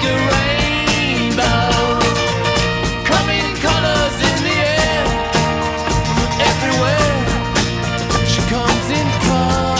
like a rainbow, coming colors in the air. Everywhere she comes in color.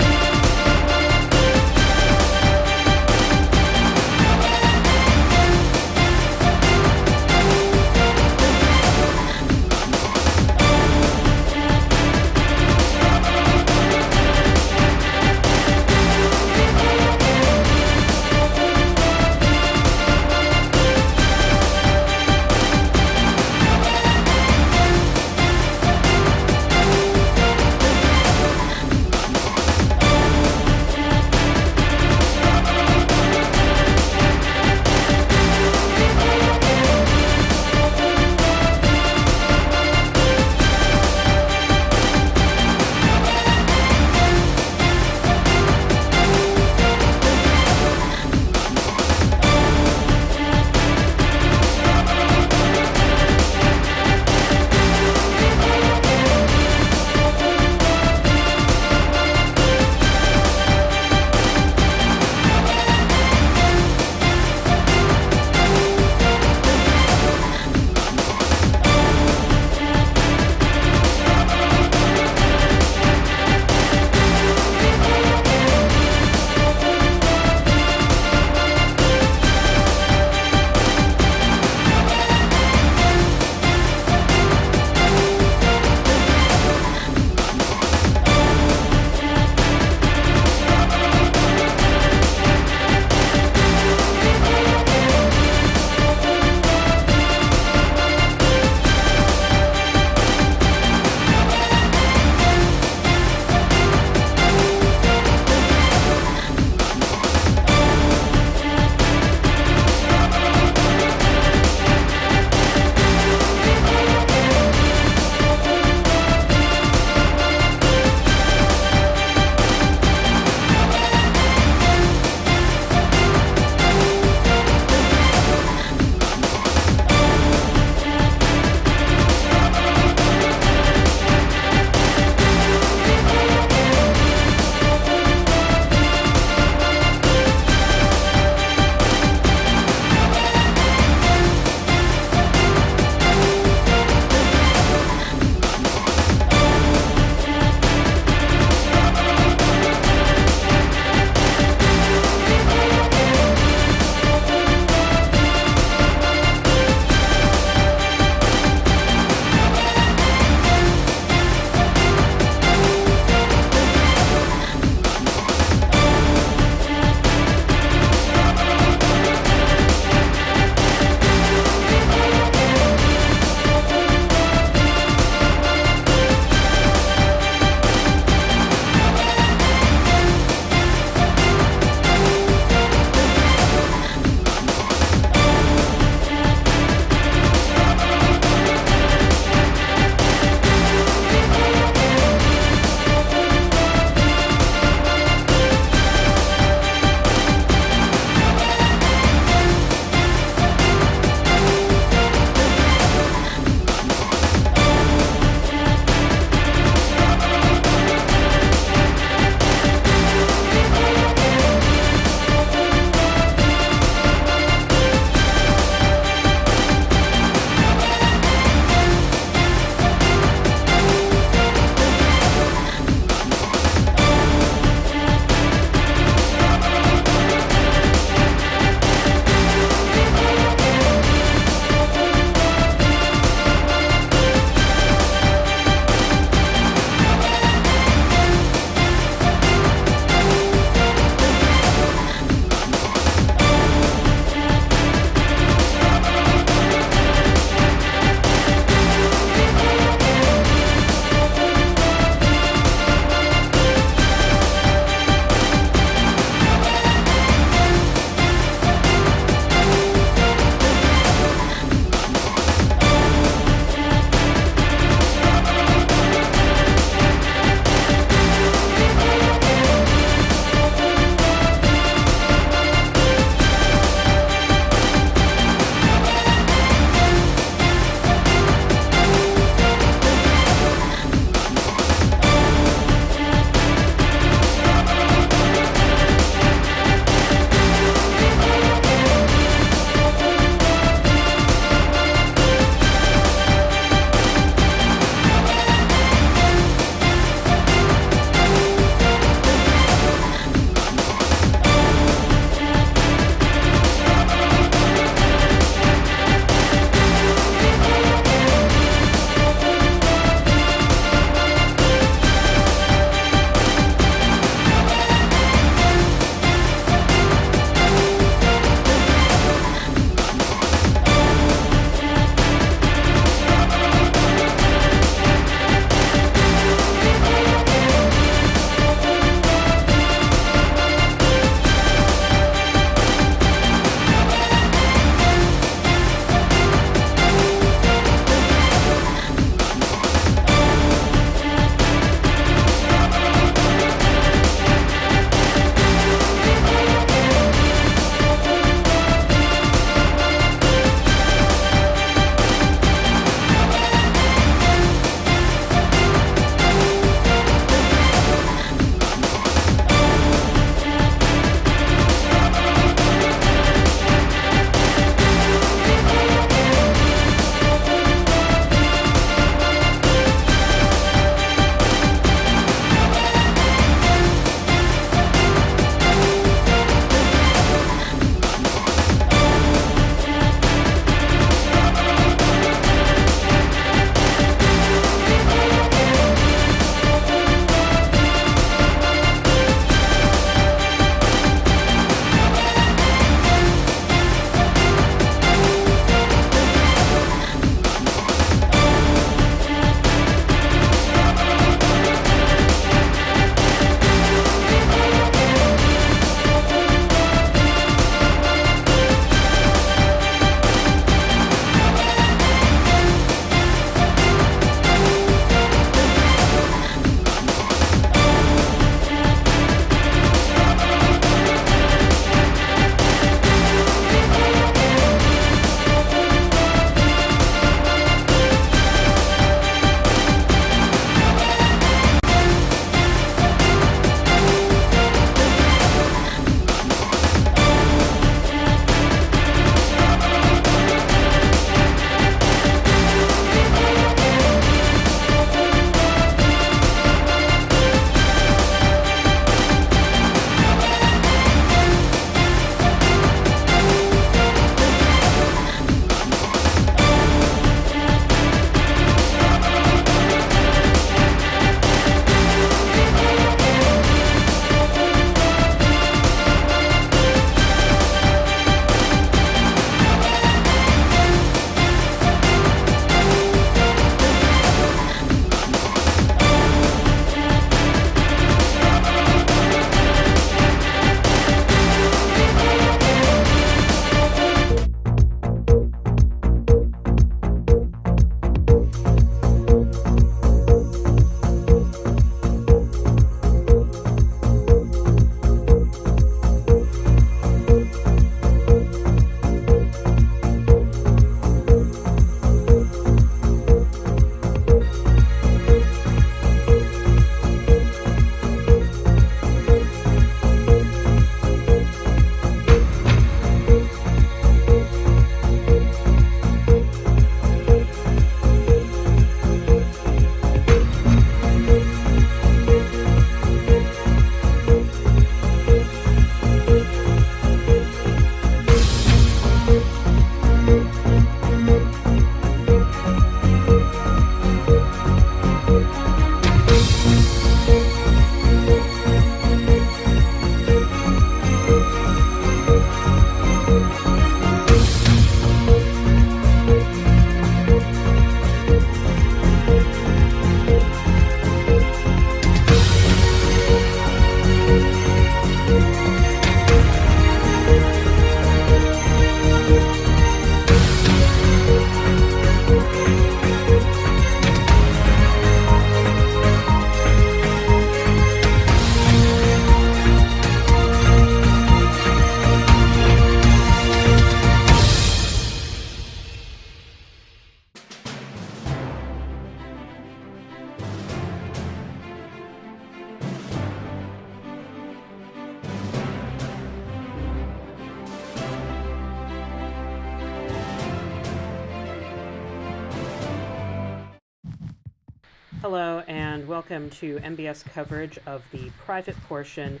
Hello and welcome to MBS coverage of the private portion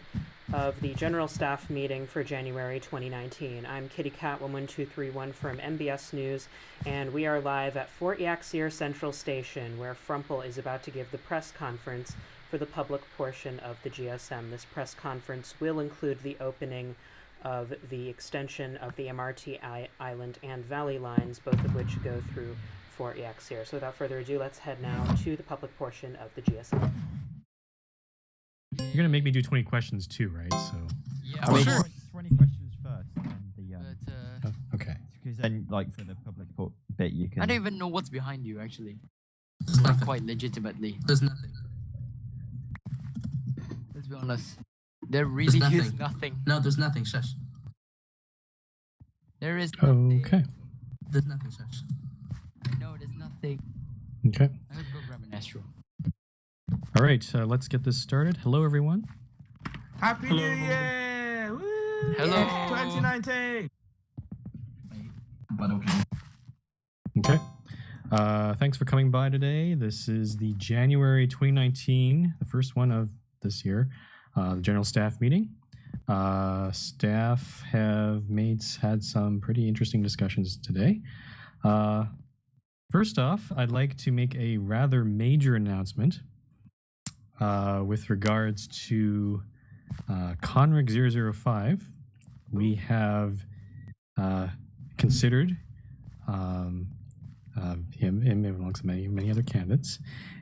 of the General Staff meeting for January 2019. I'm Kitty Cat11231 from MBS News, and we are live at Fort Yaxier Central Station, where Frumple is about to give the press conference for the public portion of the GSM. This press conference will include the opening of the extension of the MRT Island and Valley lines, both of which go through Fort Yaxier. So without further ado, let's head now to the public portion of the GSM. You're gonna make me do 20 questions too, right? So Yeah, sure. 20 questions first, and the okay. because then, like, for the public bit, you can. I don't even know what's behind you, actually. There's Like, nothing. quite legitimately. There's nothing. Let's be honest. There really There's is nothing. nothing. No, there's nothing. Shush. There is nothing. Okay. There's nothing. Shush. No, there's nothing. Okay. I would go grab an Astro. All right. Let's get this started. Hello, everyone. Happy New Year! Woo! Hello. It's 2019! But okay. Okay. Thanks for coming by today. This is the January 2019, the first one of this year, the General Staff meeting. Staff have had some pretty interesting discussions today. First off, I'd like to make a rather major announcement with regards to Conric 005. We have considered him amongst many other candidates,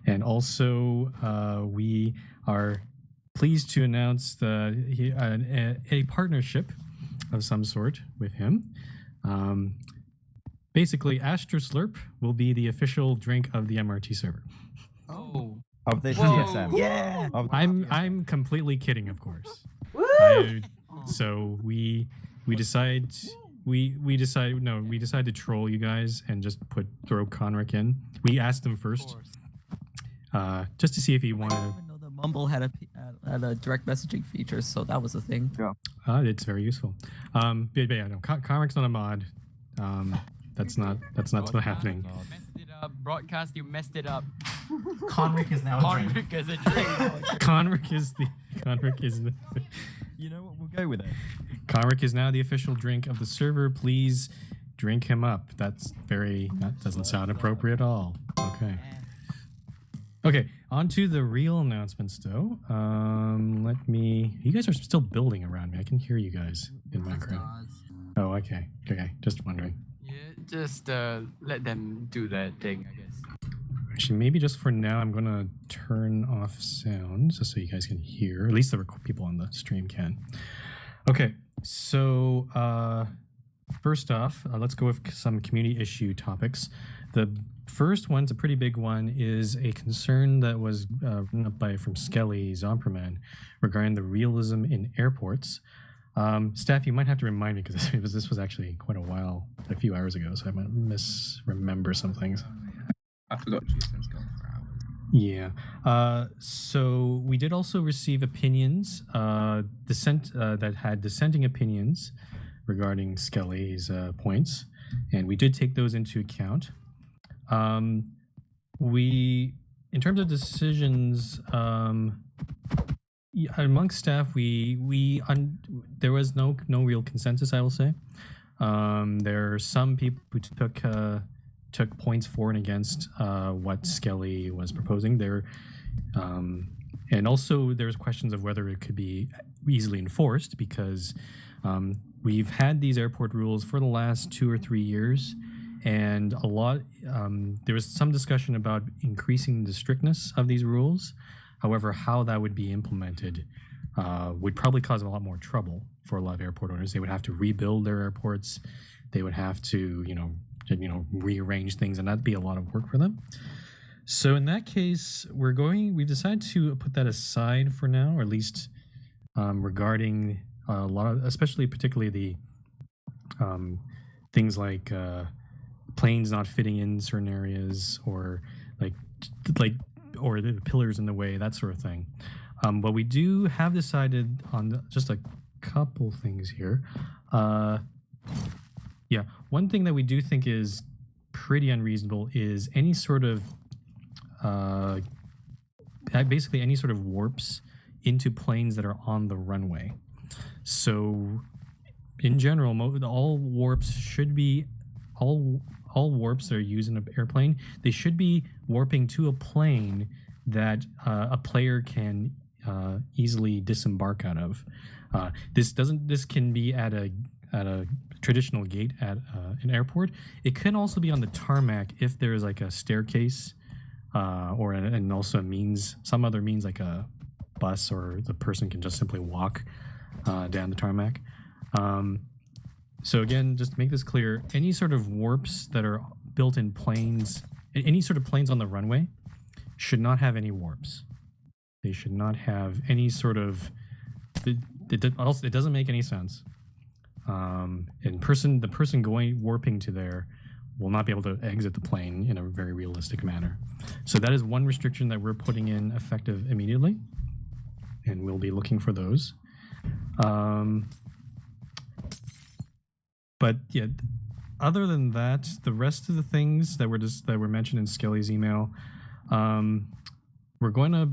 and also we are pleased to announce a partnership of some sort with him. Basically, Astro Slurp will be the official drink of the MRT server. Oh. Of this Whoa. GSM. Yeah! I'm completely kidding, of course. So we decide to troll you guys and just throw Conric in. We asked him first, just to see if he wanted. I didn't even know the Mumble had a direct messaging feature, so that was a thing. It's very useful. But yeah, no, Conric's not a mod. That's not what's happening. You messed it up. Broadcast, you messed it up. Conric is now a drink. Conric is a drink. Conric is the. You know what? We'll go with it. Conric is now the official drink of the server. Please drink him up. That doesn't sound appropriate at all. Okay. Okay, on to the real announcements though. You guys are still building around me. I can hear you guys in my background. Oh, okay. Okay, just wondering. Yeah, just let them do that thing, I guess. Actually, maybe just for now, I'm gonna turn off sound just so you guys can hear. At least the people on the stream can. Okay, so first off, let's go with some community issue topics. The first one's a pretty big one, is a concern that was written up from Skelly Zomperman regarding the realism in airports. Staff, you might have to remind me because this was actually quite a few hours ago, so I might misremember some things. I forgot GSM's gone for hours. Yeah. So we did also receive opinions, that had dissenting opinions regarding Skelly's points, and we did take those into account. In terms of decisions, amongst staff, there was no real consensus, I will say. There are some people who took points for and against what Skelly was proposing there, and also there's questions of whether it could be easily enforced, because we've had these airport rules for the last 2 or 3 years, and there was some discussion about increasing the strictness of these rules. However, how that would be implemented would probably cause a lot more trouble for a lot of airport owners. They would have to rebuild their airports. They would have to, rearrange things, and that'd be a lot of work for them. So in that case, we've decided to put that aside for now, or at least regarding a lot of, particularly the things like planes not fitting in certain areas, or or the pillars in the way, that sort of thing. But we do have decided on just a couple things here. Yeah, one thing that we do think is pretty unreasonable is any sort of basically any sort of warps into planes that are on the runway. So in general, all warps should be all warps that are used in an airplane. They should be warping to a plane that a player can easily disembark out of. This can be at a traditional gate at an airport. It can also be on the tarmac if there's like a staircase and also some other means like a bus, or the person can just simply walk down the tarmac. So again, just to make this clear, any sort of warps that are built in planes, any sort of planes on the runway should not have any warps. They should not have any sort of... It doesn't make any sense. The person warping to there will not be able to exit the plane in a very realistic manner. So that is one restriction that we're putting in effective immediately, and we'll be looking for those. But yeah, other than that, the rest of the things that were mentioned in Skelly's email, we're going to,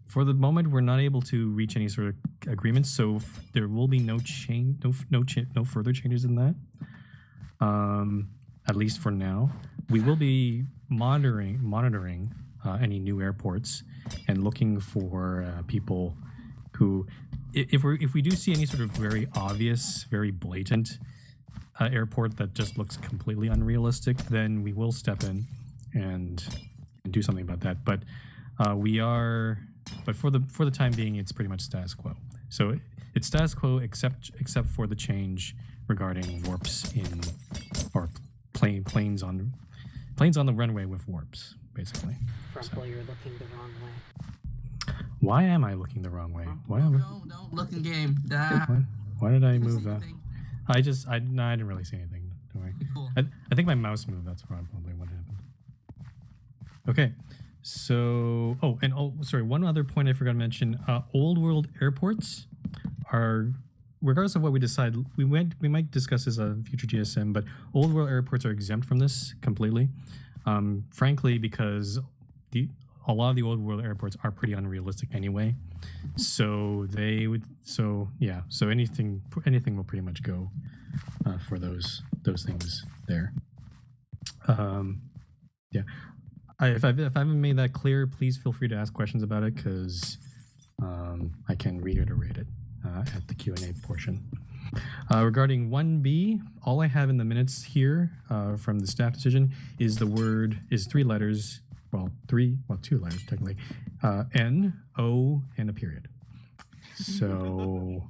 for the moment, we're not able to reach any sort of agreements. So there will be no further changes in that. At least for now, we will be monitoring any new airports and looking for people who, if we do see any sort of very obvious, very blatant airport that just looks completely unrealistic, then we will step in and do something about that. But for the time being, it's pretty much status quo. So it's status quo except for the change regarding warps or planes on the runway with warps, basically. Frumple, you're looking the wrong way. Why am I looking the wrong way? Don't look in game. Why did I move that? I didn't really see anything. Don't worry. Cool. I think my mouse moved. That's probably what happened. Okay. So, sorry. One other point I forgot to mention. Old world airports are, regardless of what we decide, we might discuss this on future GSM, but old world airports are exempt from this completely. Frankly, because a lot of the old world airports are pretty unrealistic anyway. So anything will pretty much go for those things there. Yeah. If I haven't made that clear, please feel free to ask questions about it, because I can reiterate it at the Q&A portion. Regarding 1B, all I have in the minutes here from the staff decision is three letters. Two letters technically. N, O, and a period. So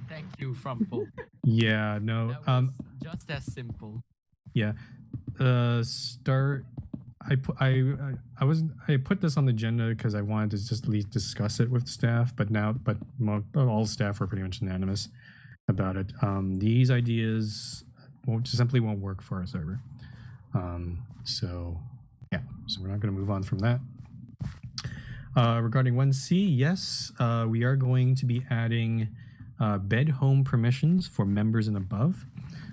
Thank you, Frumple. yeah, no. That was just as simple. Yeah. I put this on the agenda because I wanted to just at least discuss it with staff, but all staff were pretty much unanimous about it. These ideas simply won't work for our server. So we're not going to move on from that. Regarding 1C, yes, we are going to be adding bed home permissions for members and above.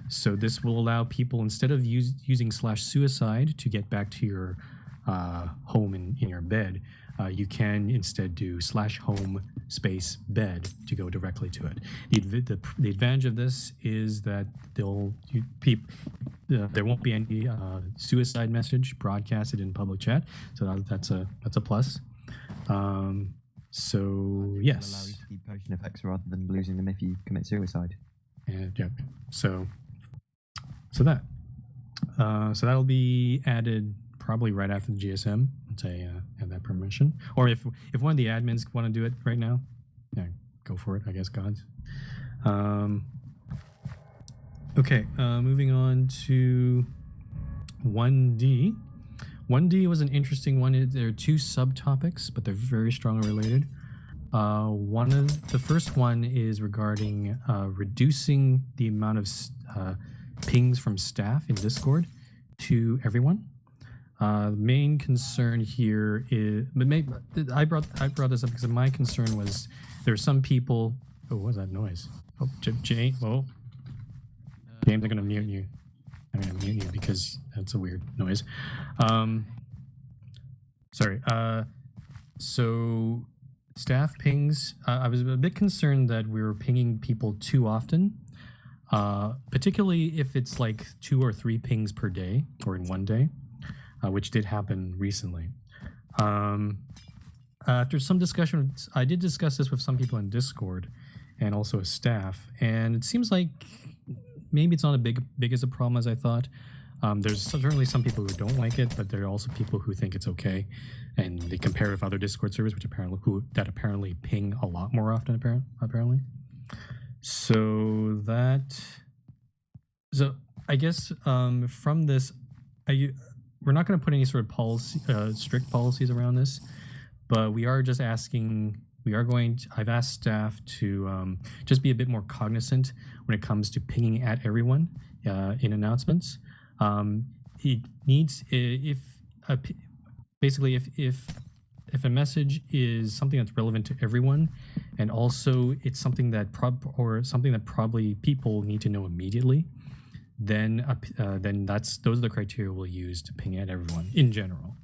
So this will allow people, instead of using /suicide to get back to your home in your bed, you can instead do /home space bed to go directly to it. The advantage of this is that there won't be any suicide message broadcasted in public chat, so that's a plus. So yes, Allow you to keep potion effects rather than losing them if you commit suicide. Yeah. So that'll be added probably right after the GSM. Once I have that permission, or if one of the admins want to do it right now, yeah, go for it. I guess, gods. Okay, moving on to 1D. 1D was an interesting one. There are two subtopics, but they're very strongly related. The first one is regarding reducing the amount of pings from staff in Discord to everyone. The main concern here is, I brought this up because my concern was there are some people. Oh, what was that noise? Oh, James. Oh, James, I'm gonna mute you. I'm gonna mute you because that's a weird noise. Sorry. So staff pings. I was a bit concerned that we were pinging people too often, particularly if it's like 2 or 3 pings per day or in one day, which did happen recently. After some discussion, I did discuss this with some people in Discord and also with staff, and it seems like maybe it's not big as a problem as I thought. There's certainly some people who don't like it, but there are also people who think it's okay, and they compare with other Discord servers, which apparently ping a lot more often. Apparently, so I guess from this, we're not going to put any sort of policy, strict policies around this, but we are just asking. I've asked staff to just be a bit more cognizant when it comes to pinging at everyone in announcements. It needs if a message is something that's relevant to everyone, and also it's something that probably people need to know immediately, then those are the criteria we'll use to ping at everyone in general.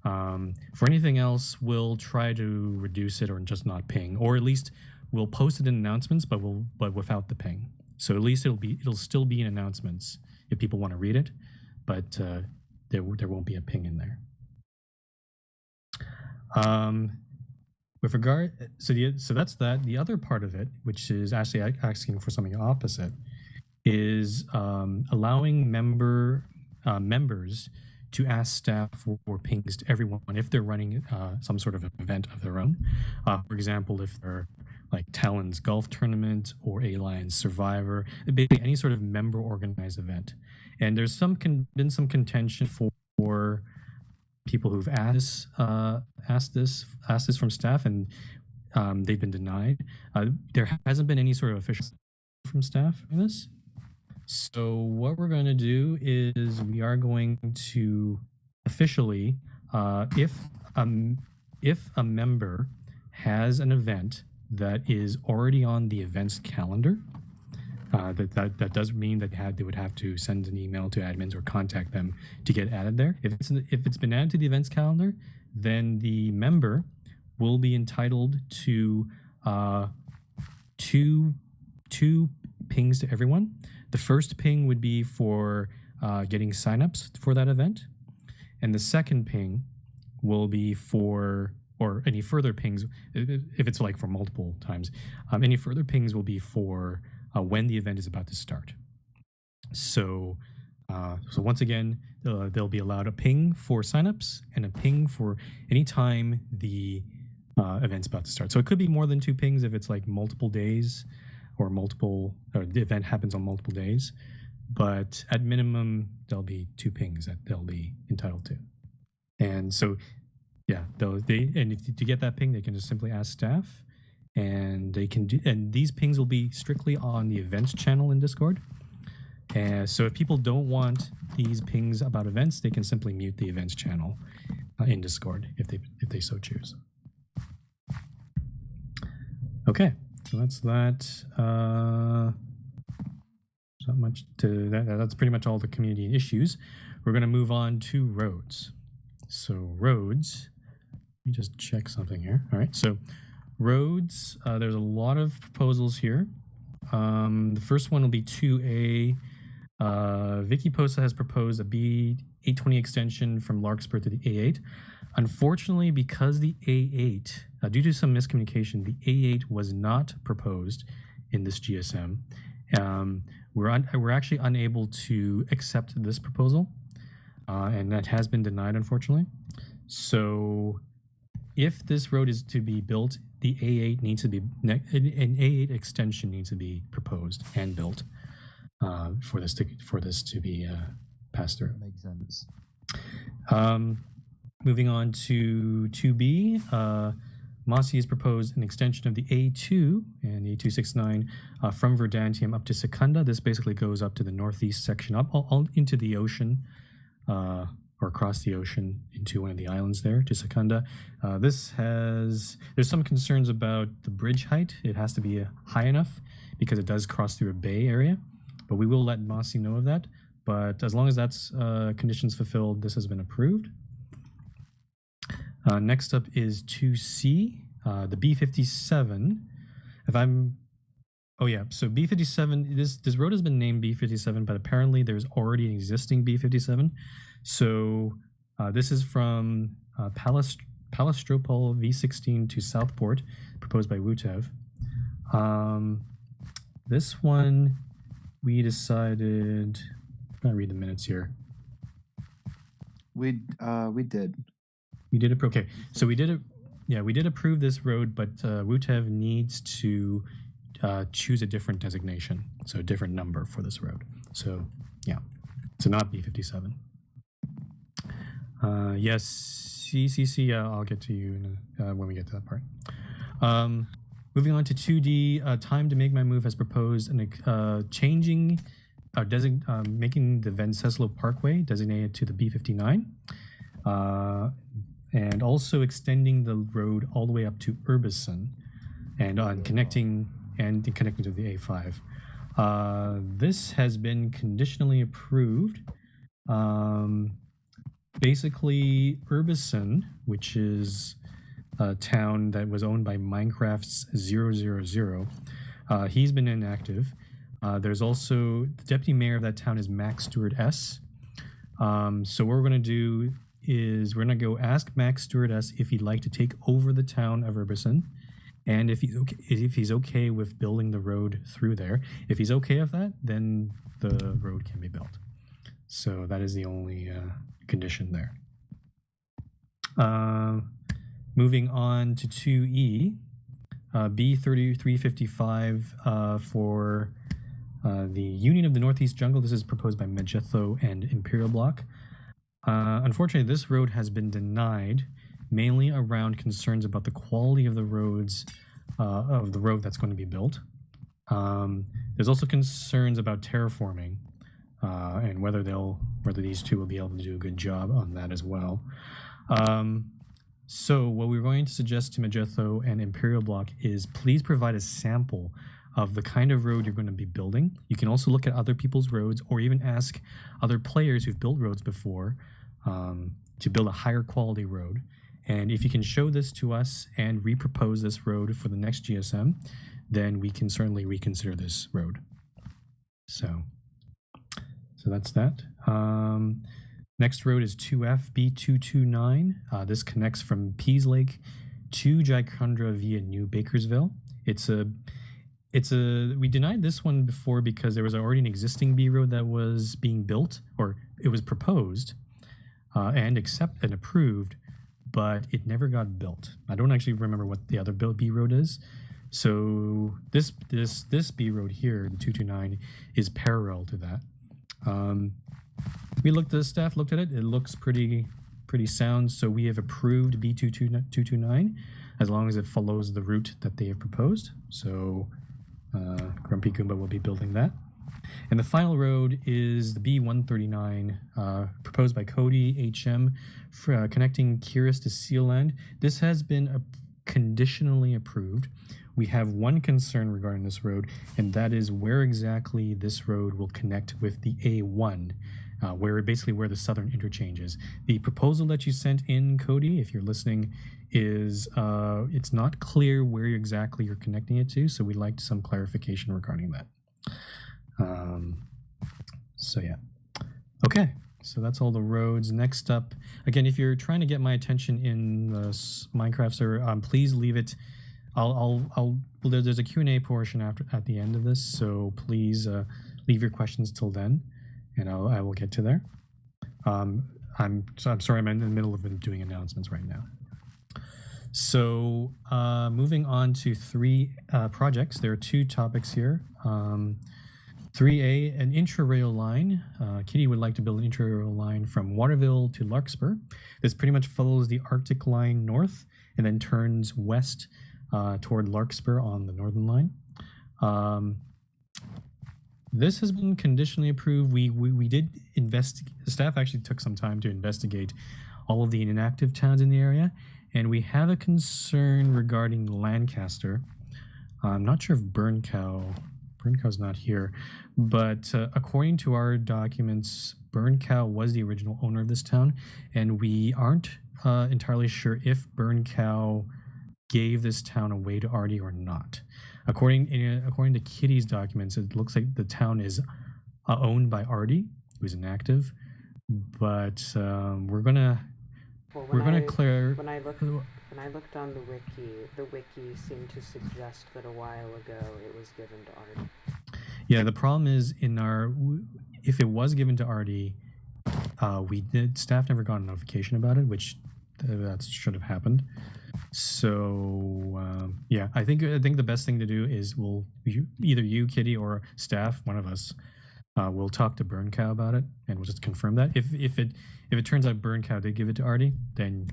For anything else, we'll try to reduce it or just not ping, or at least we'll post it in announcements, but without the ping. So at least it'll still be in announcements if people want to read it, but there won't be a ping in there. With regard, so that's that. The other part of it, which is actually asking for something opposite, is allowing members to ask staff for pings to everyone if they're running some sort of event of their own. For example, if they're like Talon's golf tournament or A-Lion's Survivor, basically any sort of member organized event. And there's been some contention for people who've asked this from staff, and they've been denied. There hasn't been any sort of official from staff in this. So what we're going to do is we are going to officially, if a member has an event that is already on the events calendar, that does mean that they would have to send an email to admins or contact them to get added there. If it's been added to the events calendar, then the member will be entitled to two pings to everyone. The first ping would be for getting signups for that event, and the second ping will be for, or any further pings, if it's like for multiple times, any further pings will be for when the event is about to start. So once again, they'll be allowed a ping for signups and a ping for any time the event's about to start. So it could be more than 2 pings if it's like multiple days, or the event happens on multiple days, but at minimum there'll be 2 pings that they'll be entitled to. And so yeah, to get that ping, they can just simply ask staff, and these pings will be strictly on the events channel in Discord. And so if people don't want these pings about events, they can simply mute the events channel in Discord if they so choose. Okay. So that's that. Not much to that. That's pretty much all the community issues. We're going to move on to roads. So roads, let me just check something here. All right. So roads, there's a lot of proposals here. The first one will be 2A. Vicky Posa has proposed a B820 extension from Larkspur to the A8. Unfortunately, because the A8, due to some miscommunication, the A8 was not proposed in this GSM. We're actually unable to accept this proposal, and that has been denied, unfortunately. So if this road is to be built, the A8 needs to be, an A8 extension needs to be proposed and built for this to be passed through. Makes sense. Moving on to 2B, Mossy has proposed an extension of the A2 and the A269 from Verdantium up to Secunda. This basically goes up to the northeast section, up all into the ocean, or across the ocean into one of the islands there to Secunda. There's some concerns about the bridge height. It has to be high enough because it does cross through a bay area, but we will let Mossy know of that. But as long as that's conditions fulfilled, this has been approved. Next up is 2C, the B57. So B57, this road has been named B57, but apparently there's already an existing B57. So this is from Palastropol V16 to Southport, proposed by WUTEV. This one, we decided, I'm gonna read the minutes here. We did. We did approve. Okay, so we did approve this road, but WUTEV needs to choose a different designation, so a different number for this road. So yeah, so not B57. Yes, CCC. I'll get to you when we get to that part. Moving on to 2D, time to make my move has proposed and making the Venceslau Parkway designated to the B59, and also extending the road all the way up to Urbison, and connecting to the A5. This has been conditionally approved. Basically, Urbison, which is a town that was owned by Minecraft's 000, he's been inactive. There's also the deputy mayor of that town is Max Stewart S. So what we're going to do is we're going to go ask Max Stewart S if he'd like to take over the town of Urbison, and if he's okay with building the road through there. If he's okay with that, then the road can be built. So that is the only condition there. Moving on to 2E, B3355 for the Union of the Northeast Jungle. This is proposed by Magetho and Imperial Bloc. Unfortunately, this road has been denied, mainly around concerns about the quality of the roads, of the road that's going to be built. There's also concerns about terraforming, and whether these two will be able to do a good job on that as well. So what we're going to suggest to Magetho and Imperial Bloc is please provide a sample of the kind of road you're going to be building. You can also look at other people's roads, or even ask other players who've built roads before to build a higher quality road. And if you can show this to us and repropose this road for the next GSM, then we can certainly reconsider this road. So that's that. Next road is 2F B229. This connects from Pease Lake to Jayakundra via New Bakersville. We denied this one before because there was already an existing B road that was being built, or it was proposed and approved, but it never got built. I don't actually remember what the other B road is. So this B road here, the 229, is parallel to that. The staff looked at it. It looks pretty sound. So we have approved B229 as long as it follows the route that they have proposed. So Grumpy Goomba will be building that. And the final road is the B139, proposed by Cody HM, for, connecting Kiris to Sealand. This has been conditionally approved. We have one concern regarding this road, and that is where exactly this road will connect with the A1, where the southern interchange is. The proposal that you sent in, Cody, if you're listening, is it's not clear where exactly you're connecting it to, so we'd like some clarification regarding that. So yeah. Okay, so that's all the roads. Next up, again, if you're trying to get my attention in the Minecraft server, please leave it. There's a Q&A portion at the end of this, so please leave your questions till then, and I will get to there. I'm sorry, I'm in the middle of doing announcements right now. So moving on to 3 projects. There are 2 topics here. 3A, an intra-rail line. Kitty would like to build an intra-rail line from Waterville to Larkspur. This pretty much follows the Arctic line north and then turns west toward Larkspur on the northern line. This has been conditionally approved. We did investigate. The staff actually took some time to investigate all of the inactive towns in the area, and we have a concern regarding Lancaster. I'm not sure if Burncow's not here, but according to our documents, Burncow was the original owner of this town, and we aren't entirely sure if Burn Cow gave this town away to Artie or not. According to Kitty's documents, it looks like the town is owned by Artie, who's inactive. But we're gonna clear. When I looked on the wiki seemed to suggest that a while ago it was given to Artie. Yeah, the problem is if it was given to Artie, staff never got a notification about it, which that should have happened. So yeah, I think the best thing to do is either you, Kitty, or staff, one of us, we'll talk to Burn Cow about it, and we'll just confirm that. If it turns out Burn Cow did give it to Artie, then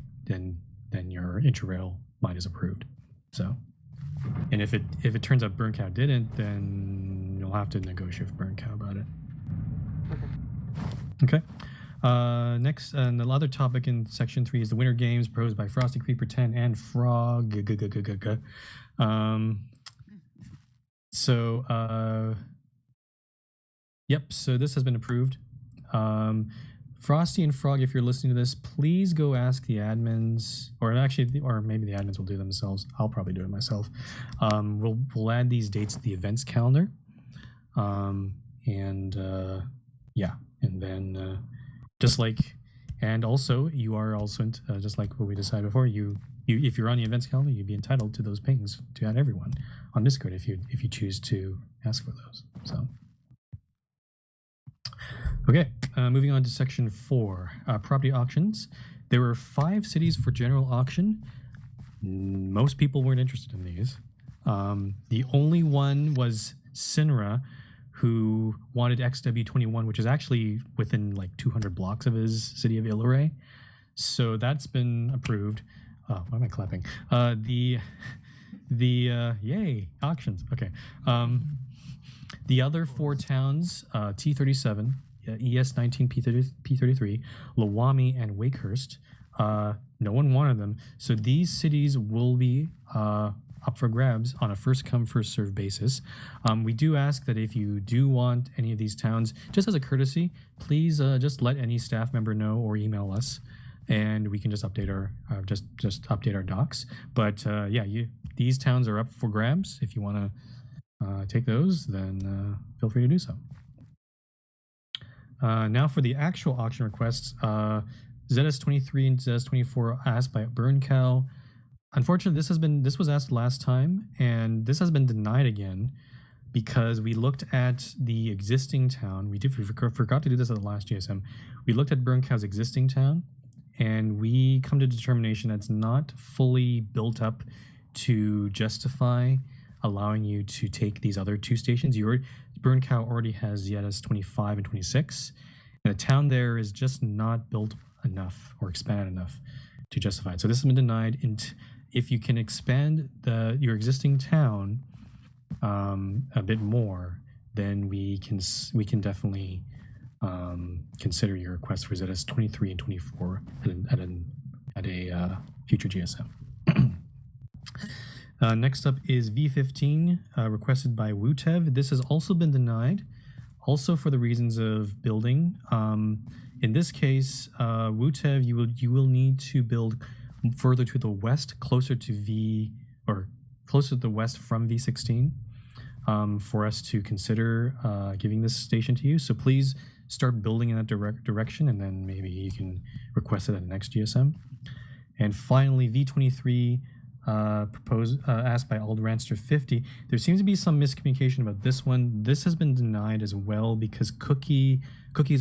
your interrail line is approved. So, and if it turns out Burn Cow didn't, then you'll have to negotiate with Burn Cow about it. Okay. Next, the other topic in section 3 is the Winter Games proposed by Frosty Creeper 10 and Frog. Yep. So this has been approved. Frosty and Frog, if you're listening to this, please go ask the admins, or maybe the admins will do it themselves. I'll probably do it myself. We'll add these dates to the events calendar, yeah, and then and also you are also just like what we decided before. You if you're on the events calendar, you'd be entitled to those pings to add everyone on Discord if you choose to ask for those. So. Okay, moving on to section 4, property auctions. There were 5 cities for general auction. Most people weren't interested in these. The only one was Sinra, who wanted XW21, which is actually within like 200 blocks of his city of Illuray. So that's been approved. Why am I clapping? Yay, auctions. Okay. The other 4 towns, T37, ES19, P33, Lawami, and Wakehurst, no one wanted them. So these cities will be up for grabs on a first-come, first-served basis. We do ask that if you do want any of these towns, just as a courtesy, please just let any staff member know or email us, and we can just update our update our docs. But yeah, these towns are up for grabs. If you want to take those, then feel free to do so. Now for the actual auction requests, ZS23 and ZS24 asked by Burn Cow. Unfortunately, this was asked last time, and this has been denied again because we looked at the existing town. We forgot to do this at the last GSM. We looked at Burn Cow's existing town, and we come to determination that's not fully built up to justify allowing you to take these other 2 stations. Burn Cow already has ZS 25 and 26, and the town there is just not built enough or expanded enough to justify it. So this has been denied. And if you can expand your existing town a bit more, then we can definitely consider your request for ZS 23 and 24 at a future GSM. Next up is V15, requested by Wutev. This has also been denied, also for the reasons of building. In this case, Wutev, you will need to build further to the west, closer to the west from V16, for us to consider giving this station to you. So please start building in that direction, and then maybe you can request it at the next GSM. And finally, V23. Asked by Aldranster 50. There seems to be some miscommunication about this one. This has been denied as well because Cookies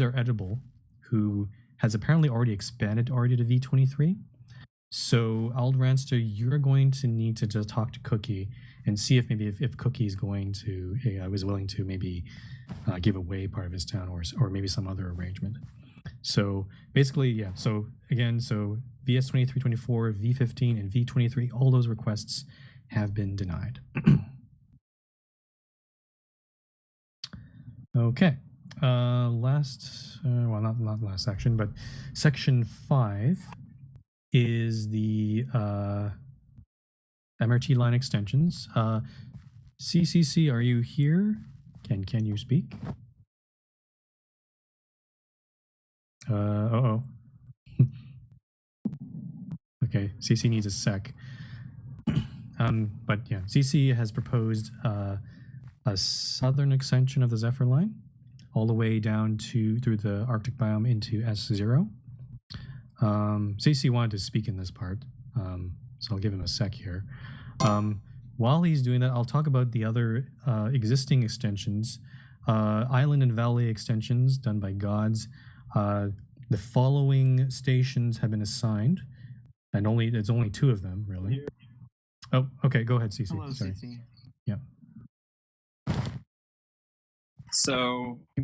Are Edible, who has apparently already expanded to V23. So Aldranster, you're going to need to just talk to Cookie and see if maybe if Cookie is going to was willing to maybe give away part of his town or maybe some other arrangement. So basically, yeah. So again, VS 23, 24, V15, and V23, all those requests have been denied. Okay. Not last section, but section 5 is the MRT line extensions. CCC, are you here? Can you speak? Okay, CC needs a sec. But yeah, CC has proposed a southern extension of the Zephyr line, all the way down through the Arctic biome into S0. CC wanted to speak in this part, so I'll give him a sec here. While he's doing that, I'll talk about the other existing extensions, island and valley extensions done by gods. The following stations have been assigned, and there's only 2 of them, really. Oh, okay, go ahead, CC. Hello, Sorry. CC. Yeah. So I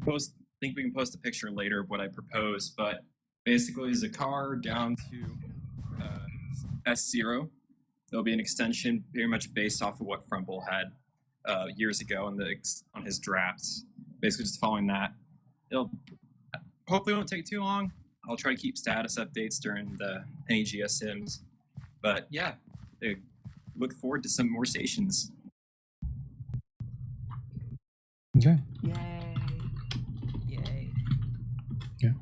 think we can post a picture later of what I proposed, but basically is a car down to S0. There'll be an extension very much based off of what Frumple had years ago on his drafts. Basically just following that. It'll hopefully won't take too long. I'll try to keep status updates during any GSMs. But yeah, look forward to some more stations. Okay. Yay. Yay. Yeah.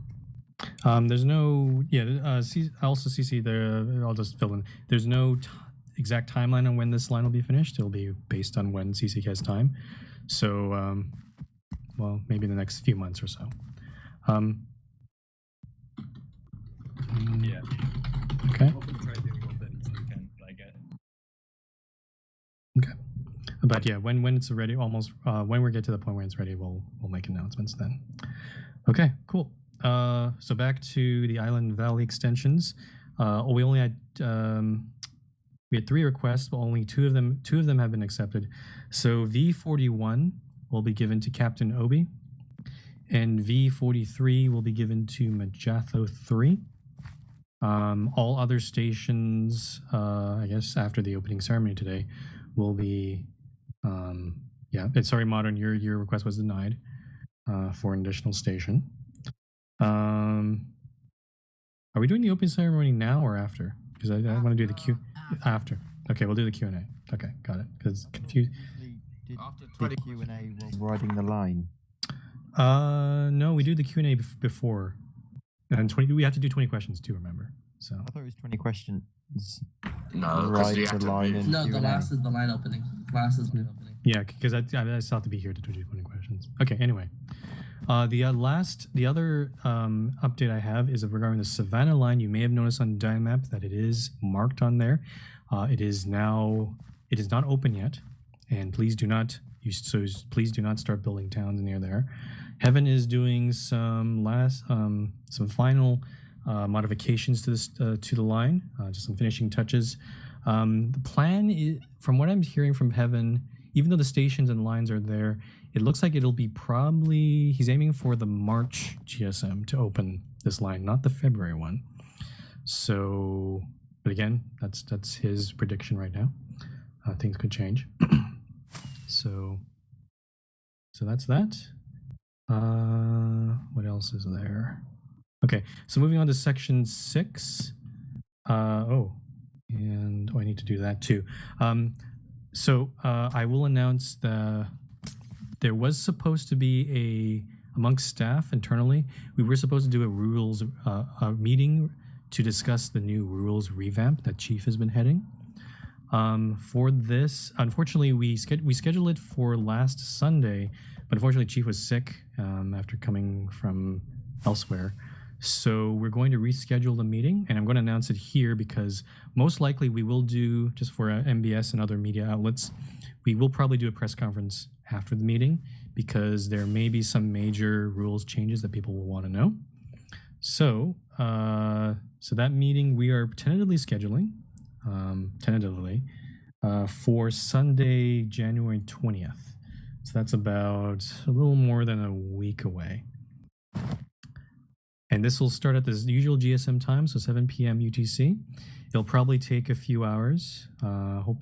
There's no. Yeah. Also, CC. There. I'll just fill in. There's no exact timeline on when this line will be finished. It'll be based on when CC has time. So, well, maybe in the next few months or so. Yeah. Okay. I'll try to do a little bit as we can, but I get it. Okay. But yeah, when it's ready, when we get to the point where it's ready, we'll make announcements then. Okay, cool. So back to the Island Valley extensions. We only had 3 requests, but only two of them have been accepted. So V41 will be given to Captain Obi, and V43 will be given to Majatho 3. All other stations, I guess after the opening ceremony today, will be sorry, Modern, your request was denied for an additional station. Are we doing the opening ceremony now or after? Because I want to do the Q after. Okay, we'll do the Q&A. Okay, got it. Because confused. After the Q&A while riding the line. No, we do the Q&A before. And we have to do 20 questions too, remember? So I thought it was 20 questions. No, Ride the line and no, the Q&A. last is the line opening. Last is line opening. yeah, because I still have to be here to do 20 questions. Okay, anyway. The other update I have is regarding the Savannah line. You may have noticed on Dynamap that it is marked on there. It is not open yet, and please do not start building towns near there. Heaven is doing some final modifications to this to the line, just some finishing touches. The plan is, from what I'm hearing from Heaven, even though the stations and lines are there, it looks like it'll be he's aiming for the March GSM to open this line, not the February one. So, but again, that's his prediction right now. Things could change. So that's that. What else is there? Okay, so moving on to section 6. I need to do that too. I will announce there was supposed to be amongst staff internally, we were supposed to do a rules meeting to discuss the new rules revamp that Chief has been heading. For this, unfortunately, we scheduled it for last Sunday, but unfortunately Chief was sick after coming from elsewhere. So we're going to reschedule the meeting, and I'm going to announce it here because most likely we will do, just for MBS and other media outlets, we will probably do a press conference after the meeting because there may be some major rules changes that people will want to know. So that meeting we are tentatively scheduling, for Sunday, January 20th. So that's about a little more than a week away. And this will start at the usual GSM time, so 7 p.m. UTC. It'll probably take a few hours,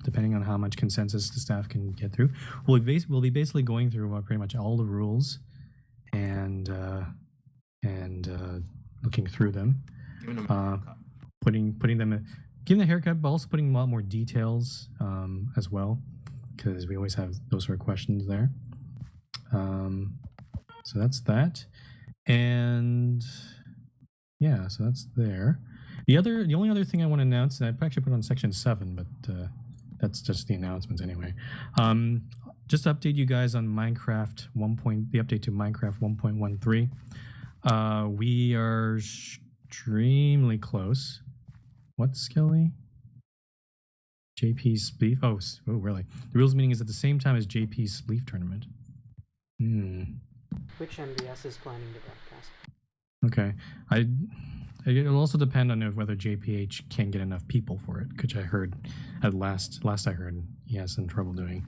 depending on how much consensus the staff can get through. We'll be basically going through pretty much all the rules and looking through them, putting them, giving a haircut, but also putting a lot more details as well, because we always have those sort of questions there. So that's that, and yeah, so that's there. The only other thing I want to announce, and I'd actually put on section 7, but that's just the announcements anyway. Just to update you guys on Minecraft the update to Minecraft 1.13. We are extremely close. What, Skelly? JP's Spleef? Oh, really? The rules meeting is at the same time as JP's Spleef tournament. Which MBS is planning to broadcast? Okay. It'll also depend on whether JPH can get enough people for it, which I heard at last I heard he has some trouble doing.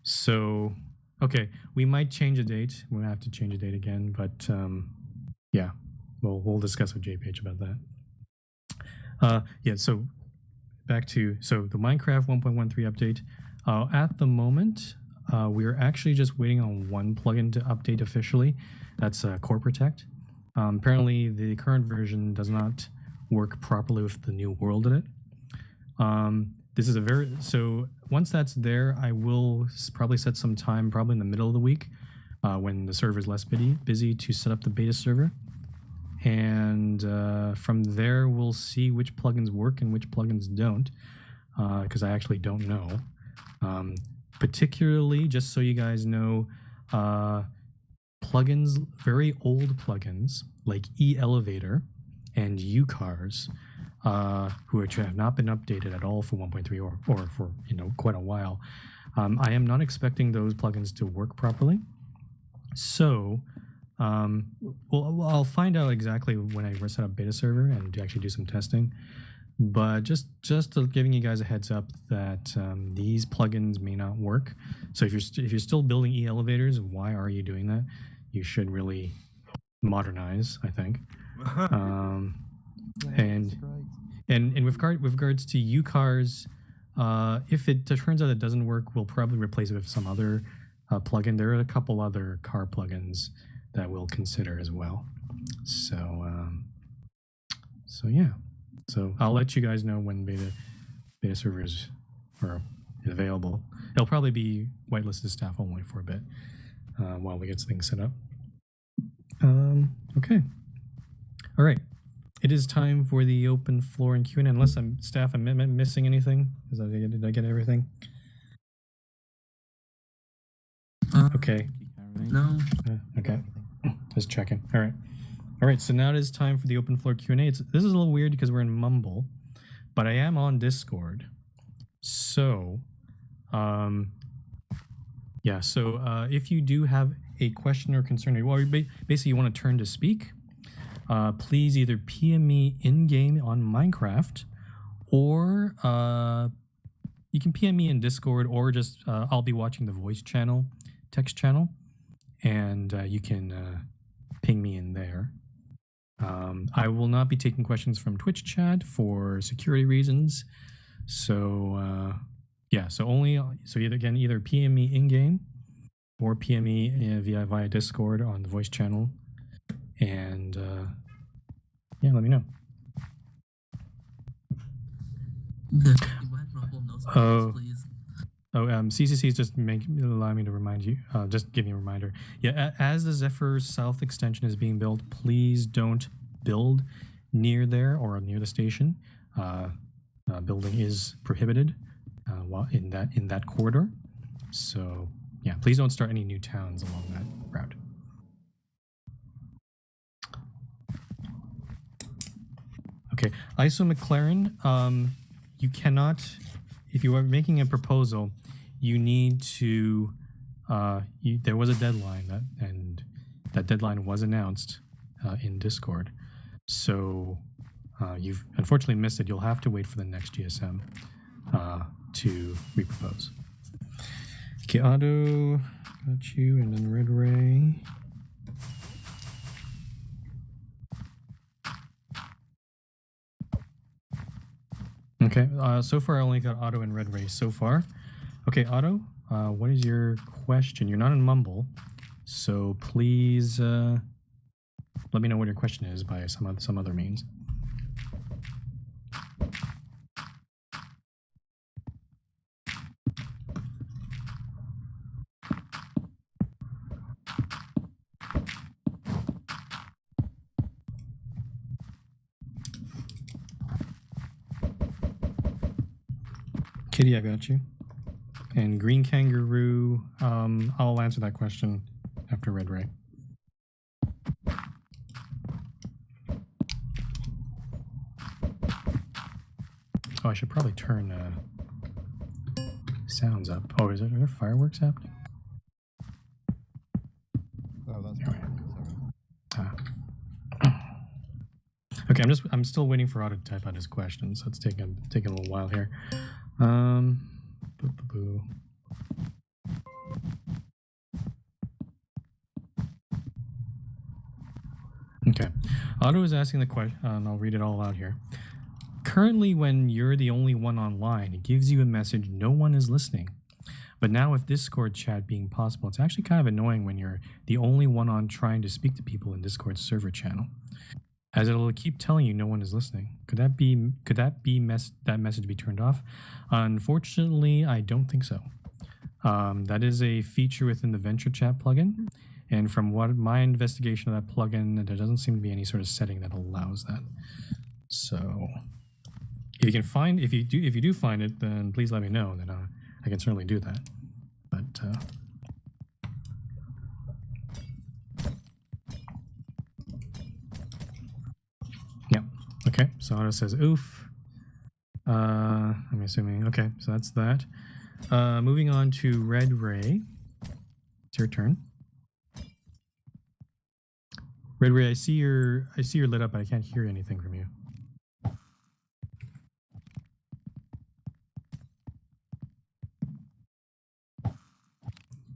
So, okay, we might change a date. We'll have to change a date again, but yeah, we'll discuss with JPH about that. Yeah, so back to the Minecraft 1.13 update. At the moment, we're actually just waiting on one plugin to update officially. That's Core Protect. Apparently, the current version does not work properly with the new world in it. This is so once that's there, I will probably set some time, probably in the middle of the week, when the server is less busy, to set up the beta server. And from there, we'll see which plugins work and which plugins don't, because I actually don't know. Particularly, just so you guys know, plugins, very old plugins like eElevator and UCars, which have not been updated at all for 1.3 or for quite a while. I am not expecting those plugins to work properly. So I'll find out exactly when I set up beta server and actually do some testing. But just giving you guys a heads up that these plugins may not work. So if you're still building eElevators, why are you doing that? You should really modernize, I think. And with regards to UCars, if it turns out it doesn't work, we'll probably replace it with some other plugin. There are a couple other car plugins that we'll consider as well. So yeah. So I'll let you guys know when beta servers are available. It'll probably be whitelisted staff only for a bit while we get things set up. Okay. All right. It is time for the open floor and Q&A. Unless I'm missing anything. Did I get everything? Okay. No. Okay. Just checking. All right. All right. So now it is time for the open floor Q&A. This is a little weird because we're in Mumble, but I am on Discord. So, yeah. So if you do have a question or concern, or basically you want to turn to speak, please either PM me in game on Minecraft, or you can PM me in Discord, or just I'll be watching the voice channel, text channel, and you can ping me in there. I will not be taking questions from Twitch chat for security reasons. So yeah, so either PM me in game or PM me via Discord on the voice channel, and yeah, let me know. CCC is just allow me to remind you, just give me a reminder. Yeah, as the Zephyr South extension is being built, please don't build near there or near the station. Building is prohibited while in that corridor. So yeah, please don't start any new towns along that route. Okay, ISO McLaren, you cannot, if you are making a proposal, you need to, there was a deadline and that deadline was announced in Discord. So you've unfortunately missed it. You'll have to wait for the next GSM to repropose. Okay, Otto, got you, and then Red Ray. Okay, so far I only got Otto and Red Ray so far. Okay, Otto, what is your question? You're not in Mumble, so please let me know what your question is by some other means. Kitty, I got you. And Green Kangaroo, I'll answer that question after Red Ray. Oh, I should probably turn sounds up. Oh, are there fireworks happening? Oh, that's All right. sorry. Okay, I'm still waiting for Otto to type out his question, so it's taking a little while here. Boo, boo, boo. Okay, Otto is asking the question, and I'll read it all out here. Currently, when you're the only one online, it gives you a message no one is listening. But now with Discord chat being possible, it's actually kind of annoying when you're the only one on trying to speak to people in Discord's server channel, as it'll keep telling you no one is listening. Could that message be turned off? Unfortunately, I don't think so. That is a feature within the Venture Chat plugin, and from what my investigation of that plugin, there doesn't seem to be any sort of setting that allows that. So, if you can find, if you do find it, then please let me know. Then I can certainly do that. But yeah, okay. So Otto says oof. I'm assuming. Okay, so that's that. Moving on to Red Ray. It's your turn. Red Ray, I see you're lit up, but I can't hear anything from you.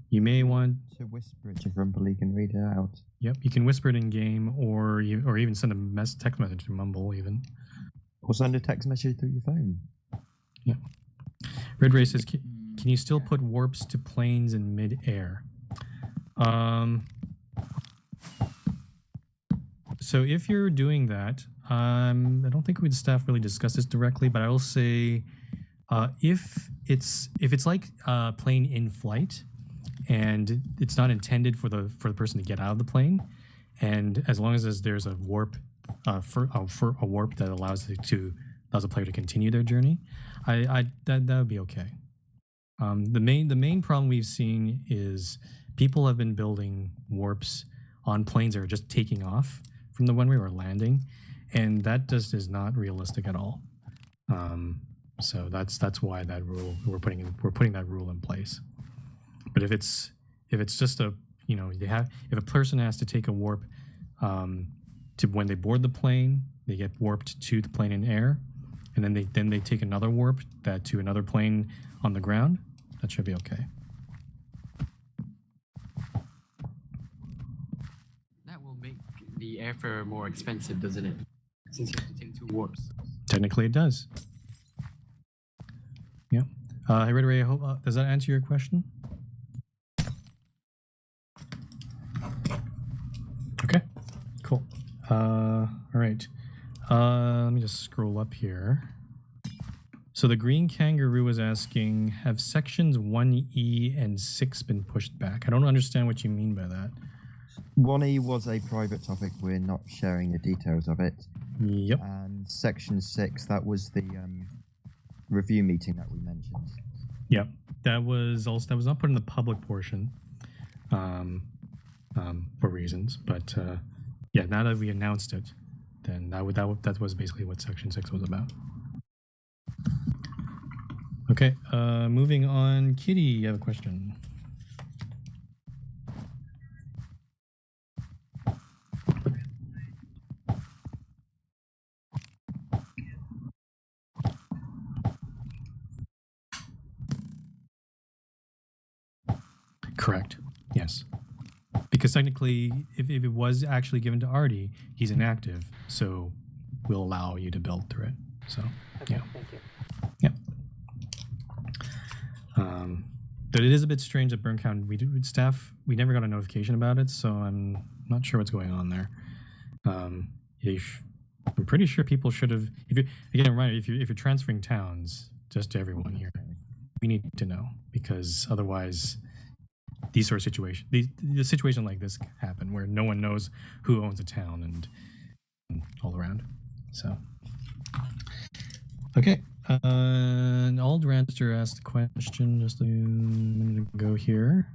You may want To whisper it to Rumble, he can read it out. Yep, you can whisper it in game, or even send a text message to Mumble even. Or send a text message through your phone. Yeah. Red Ray says, can you still put warps to planes in mid-air? So if you're doing that, I don't think the staff really discussed this directly, but I will say, if it's like a plane in flight, and it's not intended for the person to get out of the plane, and as long as there's a warp for a warp that allows the player to continue their journey, that would be okay. The main problem we've seen is people have been building warps on planes that are just taking off from the runway or landing, and that just is not realistic at all. So that's why that rule we're putting that rule in place. But if it's just a if a person has to take a warp to when they board the plane, they get warped to the plane in air, and then they take another warp to another plane on the ground, that should be okay. That will make the airfare more expensive, doesn't it? Since you have to take 2 warps. Technically, it does. Yeah. Hey, Red Ray, does that answer your question? Okay, cool. All right. Let me just scroll up here. So the Green Kangaroo was asking, have sections 1E and 6 been pushed back? I don't understand what you mean by that. 1E was a private topic. We're not sharing the details of it. Yep. And section 6, that was the review meeting that we mentioned. Yep. That was not put in the public portion. For reasons, but yeah, now that we announced it, then that was basically what section 6 was about. Okay, moving on. Kitty, you have a question. Correct. Yes. Because technically, if it was actually given to Artie, he's inactive, so we'll allow you to build through it. So, Okay, yeah. thank you. Yeah. But it is a bit strange that Burncount, we never got a notification about it, so I'm not sure what's going on there. I'm pretty sure people should have, if you're transferring towns, just to everyone here, we need to know, because otherwise, these sort of situations, the situation like this happen where no one knows who owns a town and all around. So, okay. Aldranster asked a question just a minute ago here.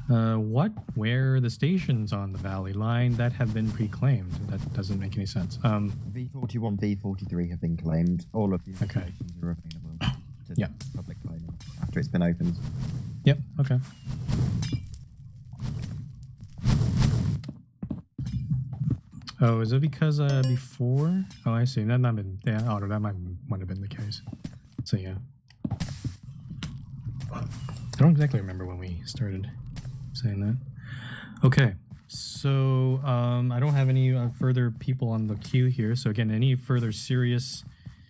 Where are the stations on the Valley Line that have been pre-claimed? That doesn't make any sense. V41, V43 have been claimed. All of these Okay. stations are available to Yeah. public claiming after it's been opened. Yep. Okay. Oh, is it because before? Oh, I see. That might have been that might have been the case. So yeah. I don't exactly remember when we started saying that. Okay. So I don't have any further people on the queue here. So again, any further serious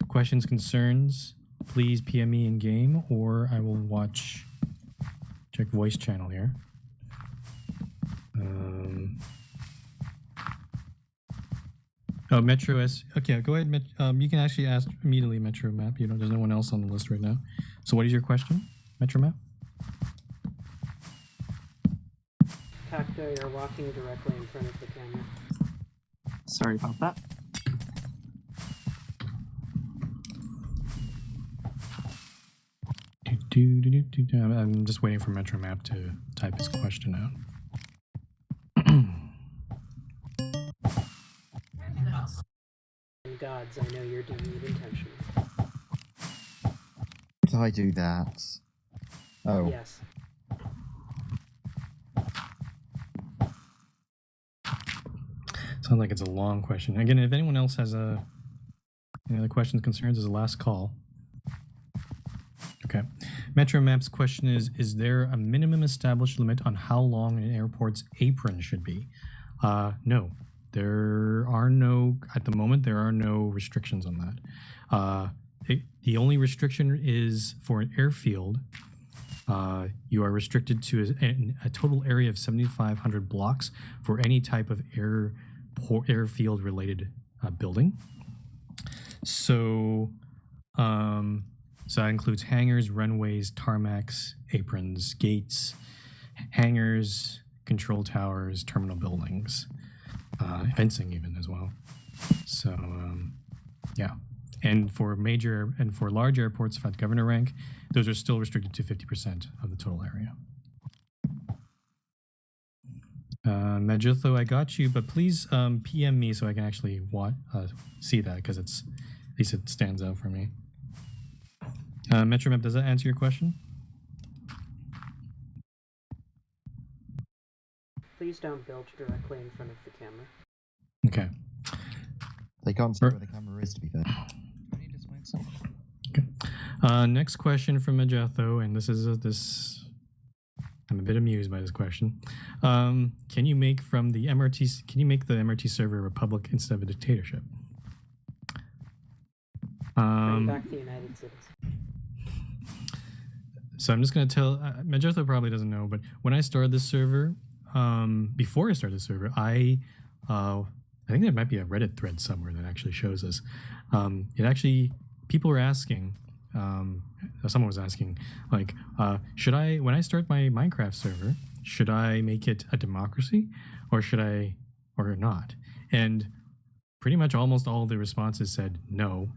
questions, concerns, please PM me in game, or I will check voice channel here. Oh, Metro S. Okay, go ahead. You can actually ask immediately, Metro Map. There's no one else on the list right now. So, what is your question, Metro Map? Cacto, you're walking directly in front of the camera. Sorry about that. I'm just waiting for Metro Map to type his question out. Gods, I know you're doing it intentionally. Did I do that? Oh. Yes. Sounds like it's a long question. Again, if anyone else has any other questions, concerns, is the last call. Okay. Metro Map's question is there a minimum established limit on how long an airport's apron should be? No. There are no, at the moment, there are no restrictions on that. The only restriction is for an airfield. You are restricted to a total area of 7,500 blocks for any type of airfield related building. So that includes hangars, runways, tarmacs, aprons, gates, hangars, control towers, terminal buildings, fencing even as well. So yeah. And for large airports at governor rank, those are still restricted to 50% of the total area. Majutho, I got you, but please PM me so I can actually see that, because at least it stands out for me. Metromap, does that answer your question? Please don't build directly in front of the camera. Okay. They can't see where the camera is, to be fair. Okay. Next question from Majutho, and I'm a bit amused by this question. Can you make the MRT server a republic instead of a dictatorship? Bring back the United States. So I'm just going to tell, Majutho probably doesn't know, but when I started this server, before I started the server, I think there might be a Reddit thread somewhere that actually shows this. People were asking, someone was asking, like, when I start my Minecraft server, should I make it a democracy or not? And pretty much almost all the responses said, no,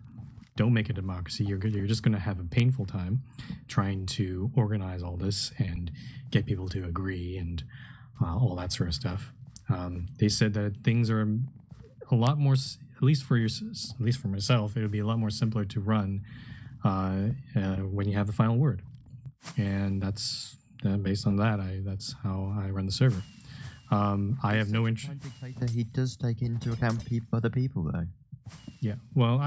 don't make a democracy. You're just going to have a painful time trying to organize all this and get people to agree and all that sort of stuff. They said that things are a lot more, at least for myself, it would be a lot more simpler to run when you have the final word. And that's based on that. That's how I run the server. I have no interest. He does take into account other people, though. Yeah. Well,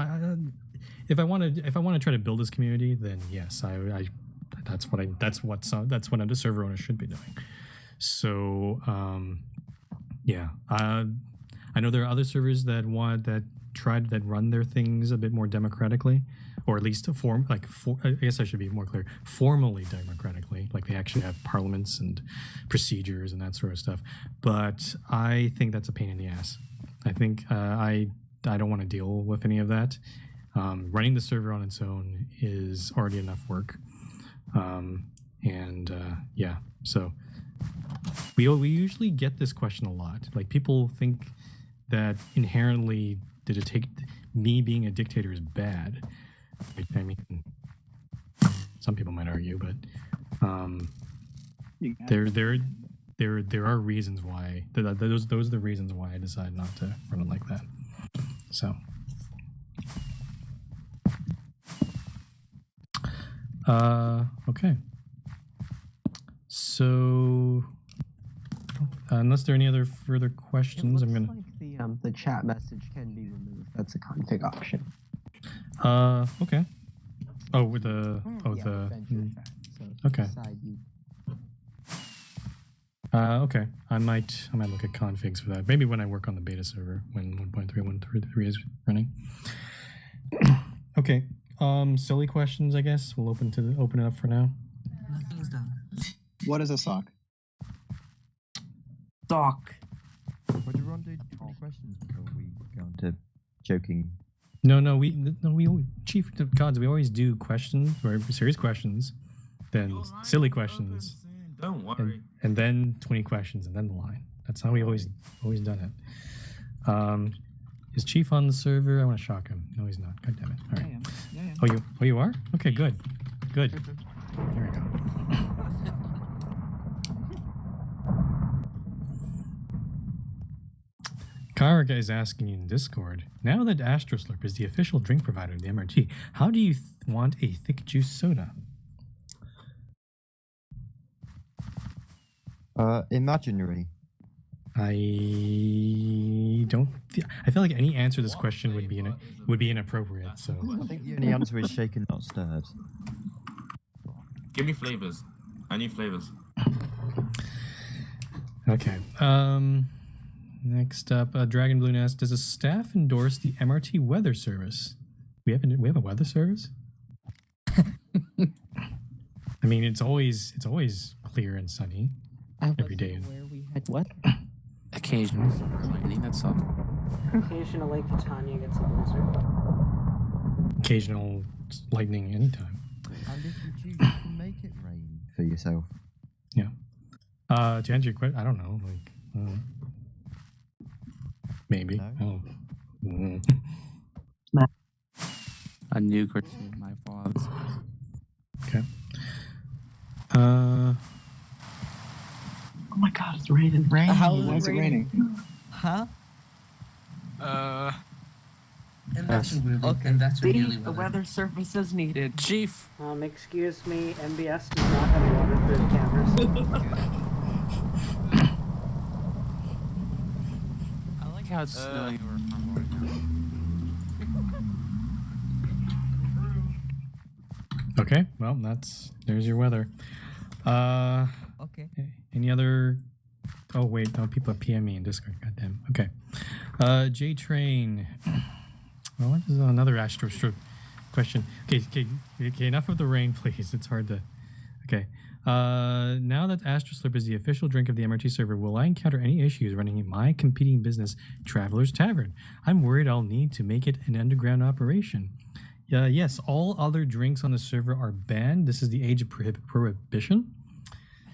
if I want to try to build this community, then yes, that's what a server owner should be doing. So yeah, I know there are other servers that run their things a bit more democratically, or at least I guess I should be more clear, formally democratically, like they actually have parliaments and procedures and that sort of stuff. But I think that's a pain in the ass. I think I don't want to deal with any of that. Running the server on its own is already enough work. Yeah, so we usually get this question a lot. Like, people think that inherently me being a dictator is bad. I mean, some people might argue, but there are reasons why. Those are the reasons why I decided not to run it like that. So. Okay. So, unless there are any other further questions, I'm gonna. Like the chat message can be removed. That's a config option. Okay. Oh, with the okay. Okay. I might look at configs for that. Maybe when I work on the beta server when 1.3 is running. Okay. Silly questions, I guess. We'll open it up for now. Nothing's done. What is a sock? Doc. Would you run do 20 questions before we go on to joking? No, Chief of Gods, we always do questions, or serious questions, then silly questions. Don't worry. And then 20 questions, and then the line. That's how we always done it. Is Chief on the server? I want to shock him. No, he's not. God damn it. All right. Yeah. Oh, you are? Okay, good. There we go. Karaka is asking in Discord, now that AstroSlurp is the official drink provider of the MRT, how do you want a thick juice soda? Imaginary. I don't. I feel like any answer to this question would be inappropriate. So I think the only answer is shaken, not stirred. Give me flavors. I need flavors. okay. Next up, Dragon Balloon asks, does the staff endorse the MRT weather service? We have a weather service? I mean, it's always clear and sunny every day. Where we had what? Occasional lightning, that's all. Occasionally, Catania gets a blizzard. Occasional lightning anytime. And if you choose, you can make it rain for yourself. Yeah. To answer your question, I don't know. Maybe. No? Oh. A new question, my fault. Okay. Oh my god, it's raining. How Why is it raining? Huh? And that's Okay. and that's really The weather service is needed. Chief! Excuse me, MBS does not have waterproof cameras. I like how it's snowing over from right now. Okay. Well, there's your weather. Okay. Any other? Oh wait, no. People are PM me in Discord. Goddamn. Okay. J Train. Well, what is another Astrostroke question? Okay. Enough of the rain, please. It's hard to. Okay. Now that AstroSlurp is the official drink of the MRT server, will I encounter any issues running my competing business, Traveler's Tavern? I'm worried I'll need to make it an underground operation. Yes, all other drinks on the server are banned. This is the age of prohibition.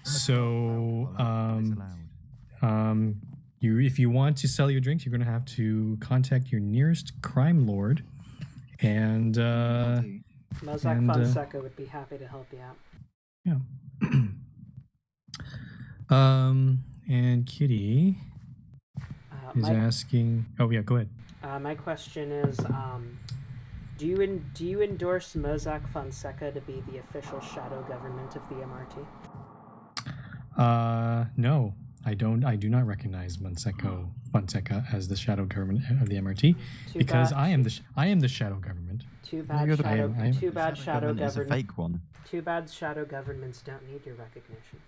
So, if you want to sell your drinks, you're going to have to contact your nearest crime lord, and Mozak Fonseca would be happy to help you out. yeah. And Kitty is asking. Oh yeah, go ahead. My question is, do you endorse Mozak Fonseca to be the official shadow government of the MRT? No, I don't. I do not recognize Fonseca as the shadow government of the MRT because I am the shadow government. Too bad shadow government is a fake one. Too bad shadow governments don't need your recognition.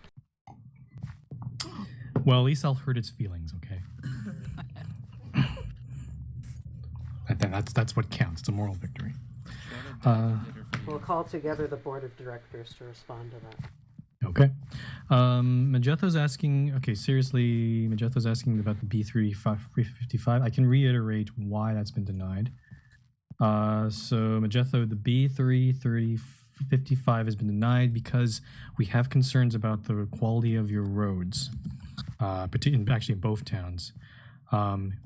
Well, at least I'll hurt its feelings, okay? That's what counts. It's a moral victory. We'll call together the board of directors to respond to that. Okay. Majetho's asking. Okay, seriously, Majetho's asking about the B355. I can reiterate why that's been denied. So Majetho, the B355 has been denied because we have concerns about the quality of your roads, actually in both towns.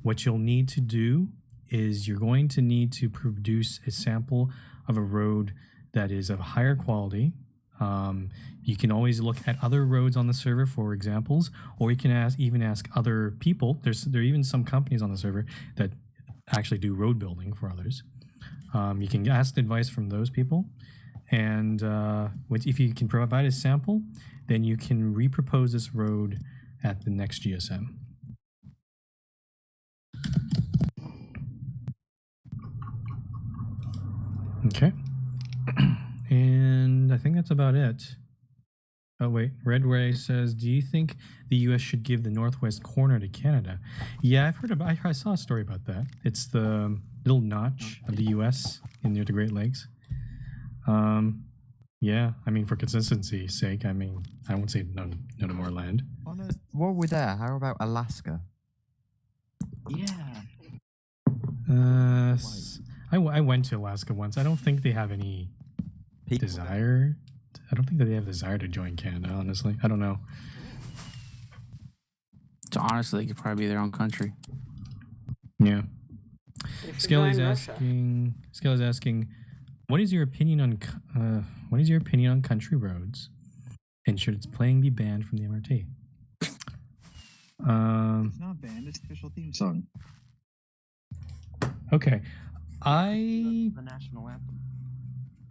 What you'll need to do is you're going to need to produce a sample of a road that is of higher quality. You can always look at other roads on the server for examples, or you can even ask other people. There are even some companies on the server that actually do road building for others. You can ask advice from those people, and if you can provide a sample, then you can repropose this road at the next GSM. Okay. And I think that's about it. Oh, wait. Red Ray says, do you think the U.S. should give the northwest corner to Canada? Yeah, I've heard about, I saw a story about that. It's the little notch of the U.S. near the Great Lakes. Yeah, I mean, for consistency's sake, I mean, I won't say no to more land. While we're there, how about Alaska? Yeah. I went to Alaska once. I don't think they have any desire. I don't think that they have desire to join Canada, honestly. I don't know. So honestly, they could probably be their own country. Yeah. They should Skelly's join Russia. asking, what is your opinion on country roads, and should its playing be banned from the MRT? It's not banned. It's official theme song. Okay, The national anthem.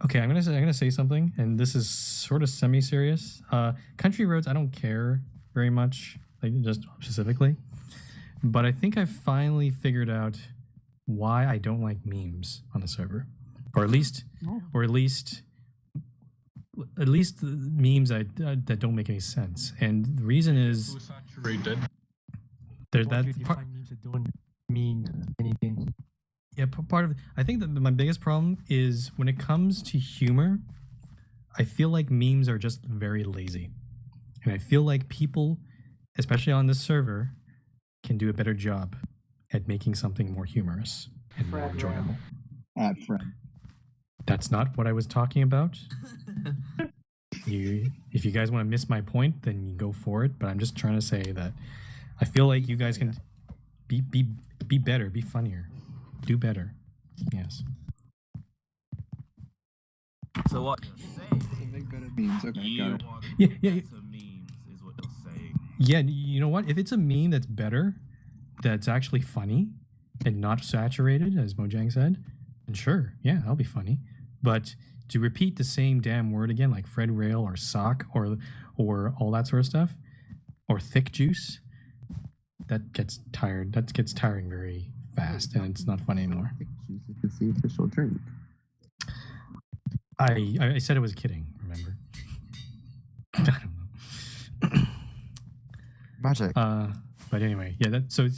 Okay, I'm gonna say something, and this is sort of semi-serious. Country roads, I don't care very much, like just specifically, but I think I finally figured out why I don't like memes on the server, or at least memes that don't make any sense. And the reason is there's that part. Memes that don't mean anything. Yeah, part of I think that my biggest problem is when it comes to humor, I feel like memes are just very lazy. And I feel like people, especially on this server, can do a better job at making something more humorous and more enjoyable. Fred. That's not what I was talking about. If you guys want to miss my point, then you go for it. But I'm just trying to say that I feel like you guys can be better, be funnier. Do better. Yes. So what you're saying? So make better memes. Okay, got it. Yeah. Memes is what you're saying. Yeah, you know what? If it's a meme that's better, that's actually funny, and not saturated, as Mojang said, then sure, yeah, that'll be funny. But to repeat the same damn word again, like Fred Rail or sock or all that sort of stuff, or thick juice, that gets tired. That gets tiring very fast, and it's not funny anymore. It's the official drink. I said I was kidding, remember? I don't know. Magic. But anyway, yeah. Sorry.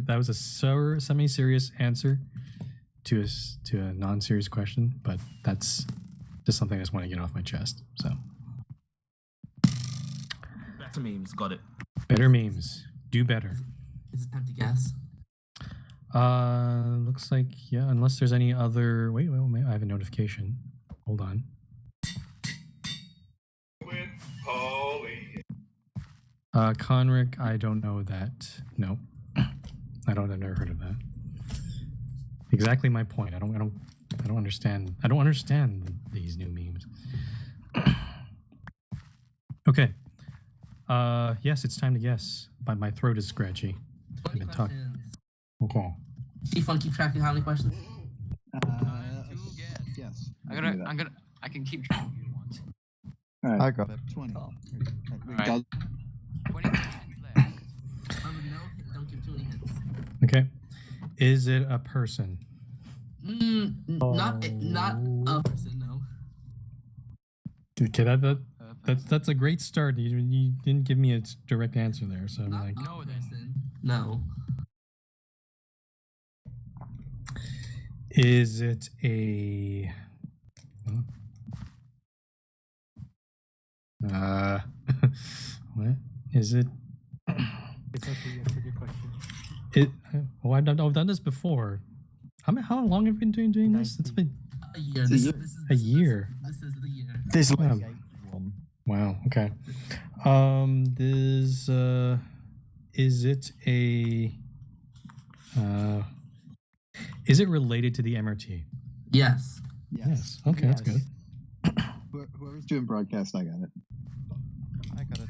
That was a semi-serious answer to a non-serious question, but that's just something I just want to get off my chest. So, Better memes, got it. better memes, do better. Is it time to guess? Looks like yeah. Unless there's any other. Wait, I have a notification. Hold on. Conric, I don't know that. No, I've never heard of that. Exactly my point. I don't understand. I don't understand these new memes. Okay. Yes, it's time to guess. But my throat is scratchy. I've been talking. Okay. Fun, keep track of how many questions. Yes. I can keep track if you want. All right. I got it. 20. Right. 20 seconds left. Don't give too many hints. Okay. Is it a person? Not a person, no. Okay, that's a great start. You didn't give me a direct answer there, so I'm Not like, a person. No. is it a? What is it? It's okay, that's a good question. I've done this before. How long have you been doing this? It's been A year. a year. This is the year. This Wow. one. Wow. Okay. Is it a? Is it related to the MRT? Yes. Yes. Okay, that's good. Whoever's doing broadcast, I got it. I got it.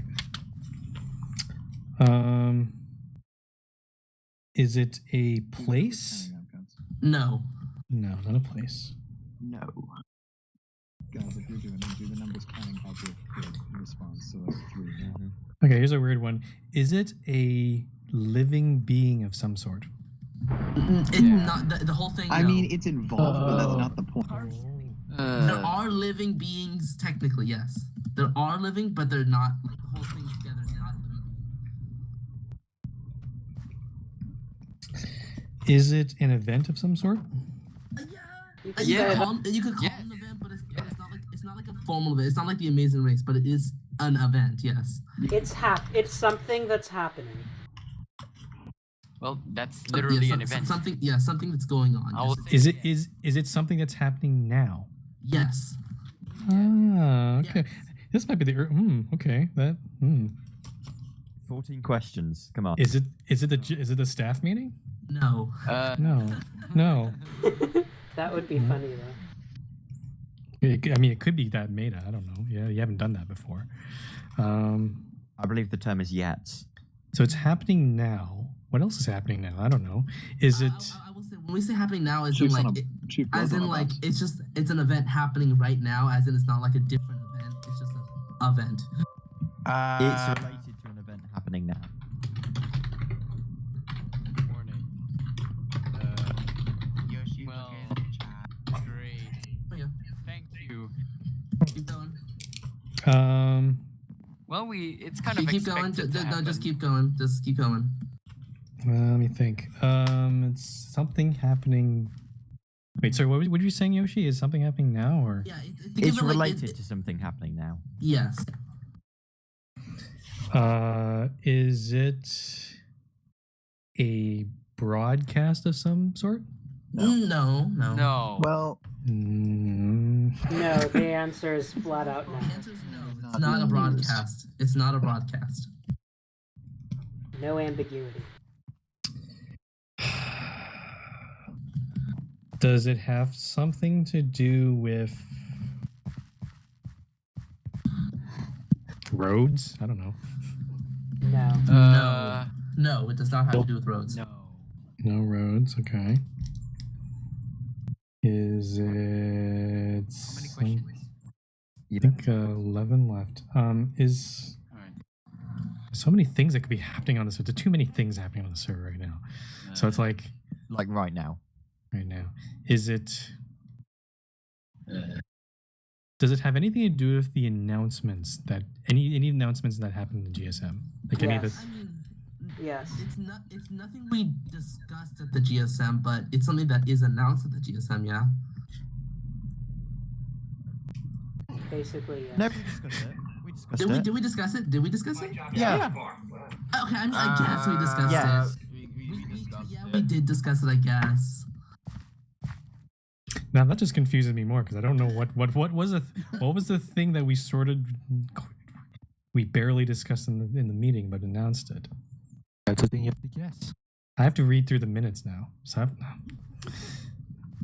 Is it a place? No. No, not a place. No. Guys, if you're doing it, do the numbers counting as your response. So that's 3. Okay, here's a weird one. Is it a living being of some sort? Not the whole thing. I no. mean, it's involved, but that's not the point. There are living beings, technically, yes. There are living, but they're not, like, the whole thing together is not living. Is it an event of some sort? You could call it an event, but it's not like a formal event. It's not like the Amazing Race, but it is an event, yes. It's something that's happening. Well, that's literally an event. Something that's going on. Is it something that's happening now? Yes. Ah, okay. Yes. This might be the okay. 14 questions. Come on. Is it the staff meeting? No. No. That would be funny though. It could be that meta. I don't know. Yeah, you haven't done that before. I believe the term is yet. So it's happening now. What else is happening now? I don't know. Is it? I will say when we say happening now, it's it's an event happening right now. As in, it's not like a different event. It's just an event. It's related to an event happening now. Morning. Yoshi, well, great. Oh, yeah. Thank you. Keep going. Well, it's kind of keep going. expected Just keep going. Just keep going. Let me think. It's something happening. Wait, sorry. What were you saying, Yoshi? Is something happening now, or? Yeah, it's related to something happening now. Yes. Is it a broadcast of some sort? No. Well, No, the answer is flat out no. The answer is no. It's not a broadcast. It's not a broadcast. No ambiguity. Does it have something to do with roads? I don't know. No. No, it does not have to do with roads. No roads. Okay. Is it? How many questions? I think 11 left. Is so many things that could be happening on this. There's too many things happening on the server right now. So it's like right now. Right now, is it? Does it have anything to do with the announcements that any announcements that happened in the GSM? Like any of the? Yes. It's nothing we discussed at the GSM, but it's something that is announced at the GSM. Yeah. Basically, yes. No, we discussed it. Did we discuss it? Did we discuss it? Yeah. Okay, I guess we discussed it. We discussed it. We did discuss it, I guess. Now that just confuses me more because I don't know what was what was the thing that we barely discussed in the meeting but announced it. That's the thing you have to guess. I have to read through the minutes now. So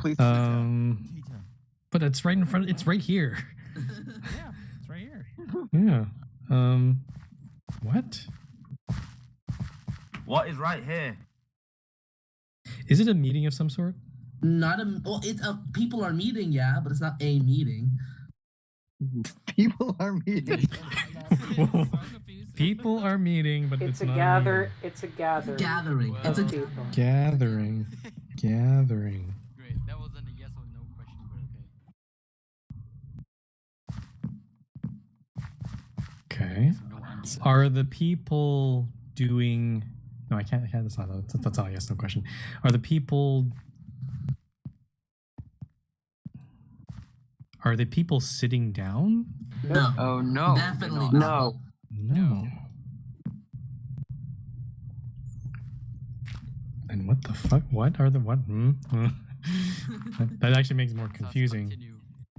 please. But it's right in front. It's right here. Yeah, it's right here. Yeah. What? What is right here? Is it a meeting of some sort? It's people are meeting, yeah, but it's not a meeting. People are meeting. People are meeting, but it's not. It's a gathering. Gathering. Well, it's a gathering. Gathering. Great. That wasn't a yes or no question, but okay. Okay. No answer. Are the people doing? No, I can't. That's not a yes no question. Are the people? Are the people sitting down? No. Oh no. Definitely No. No. And what the fuck? What are the what? That actually makes it more confusing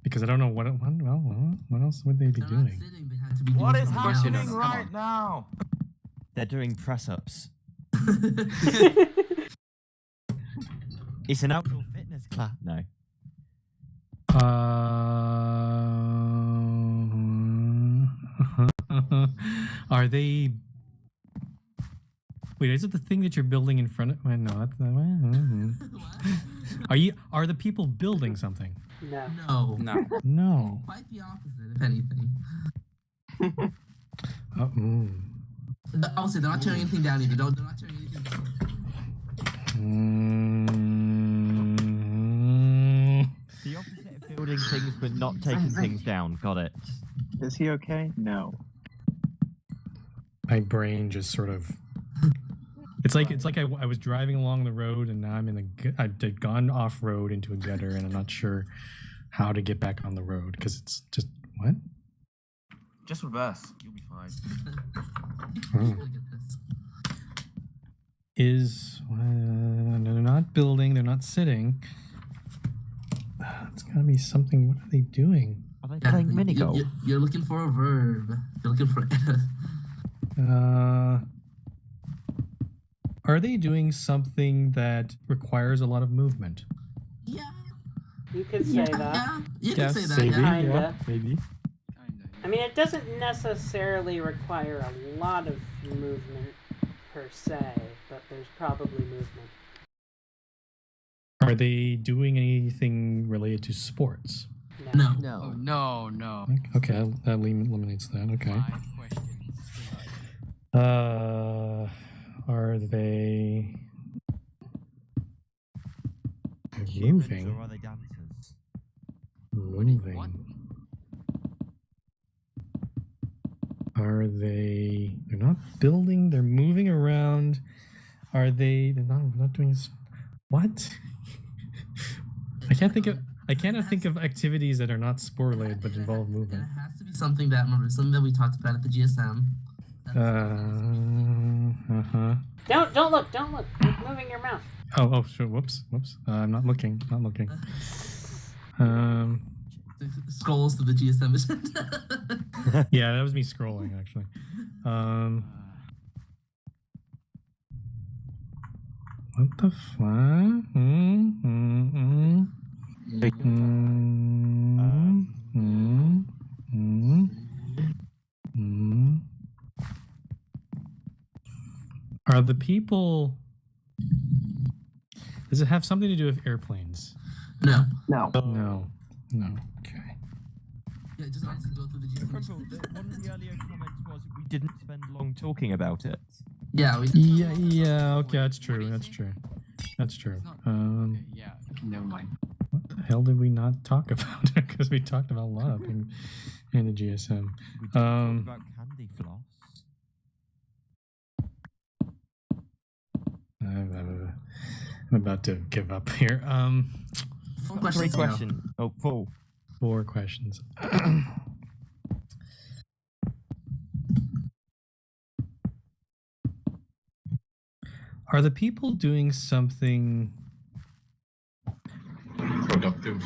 because I don't know what else would they be doing? What is happening right now? They're doing press ups. It's an outdoor fitness class. No. Are they? Wait, is it the thing that you're building in front of? No, that's not. Are the people building something? No. No. No. No. Quite the opposite, if anything. Obviously, they're not tearing anything down either. They're not tearing anything down. The opposite of building things but not taking things down. Got it. Is he okay? No. My brain just sort of. It's like I was driving along the road and now I'm in I'd gone off road into a gutter and I'm not sure how to get back on the road because it's just what? Just reverse. You'll be fine. They're not building, they're not sitting. It's gotta be something. What are they doing? Are they playing mini golf? You're looking for a verb. You're looking for. Are they doing something that requires a lot of movement? Yeah. You could say that. Yeah. You Yes, can say that. maybe, Yeah. Kinda. maybe. I mean, it doesn't necessarily require a lot of movement per se, but there's probably movement. Are they doing anything related to sports? No. Oh, no. Okay, that eliminates that. Okay. 5 questions. Are they moving? Or are they dancers? Moving. What? Are they? They're not building. They're moving around. Are they? They're not doing. What? I can't think of activities that are not sport related but involve movement. It has to be something that we talked about at the GSM. Don't look. You're moving your mouth. Oh, sure. Whoops. I'm not looking. Scrolls to the GSM. Yeah, that was me scrolling actually. What the fuck? Are the people? Does it have something to do with airplanes? No. No. Okay. Yeah, just honestly go through the GSM. One of the earlier comments was we didn't spend long talking about it. Yeah. Yeah. Okay, that's true. Yeah, never mind. What the hell did we not talk about? Because we talked about a lot of things in the GSM. We didn't talk about candy floss. I'm about to give up here. 4 questions. 3 questions. Oh, 4. 4 questions. Are the people doing something productive?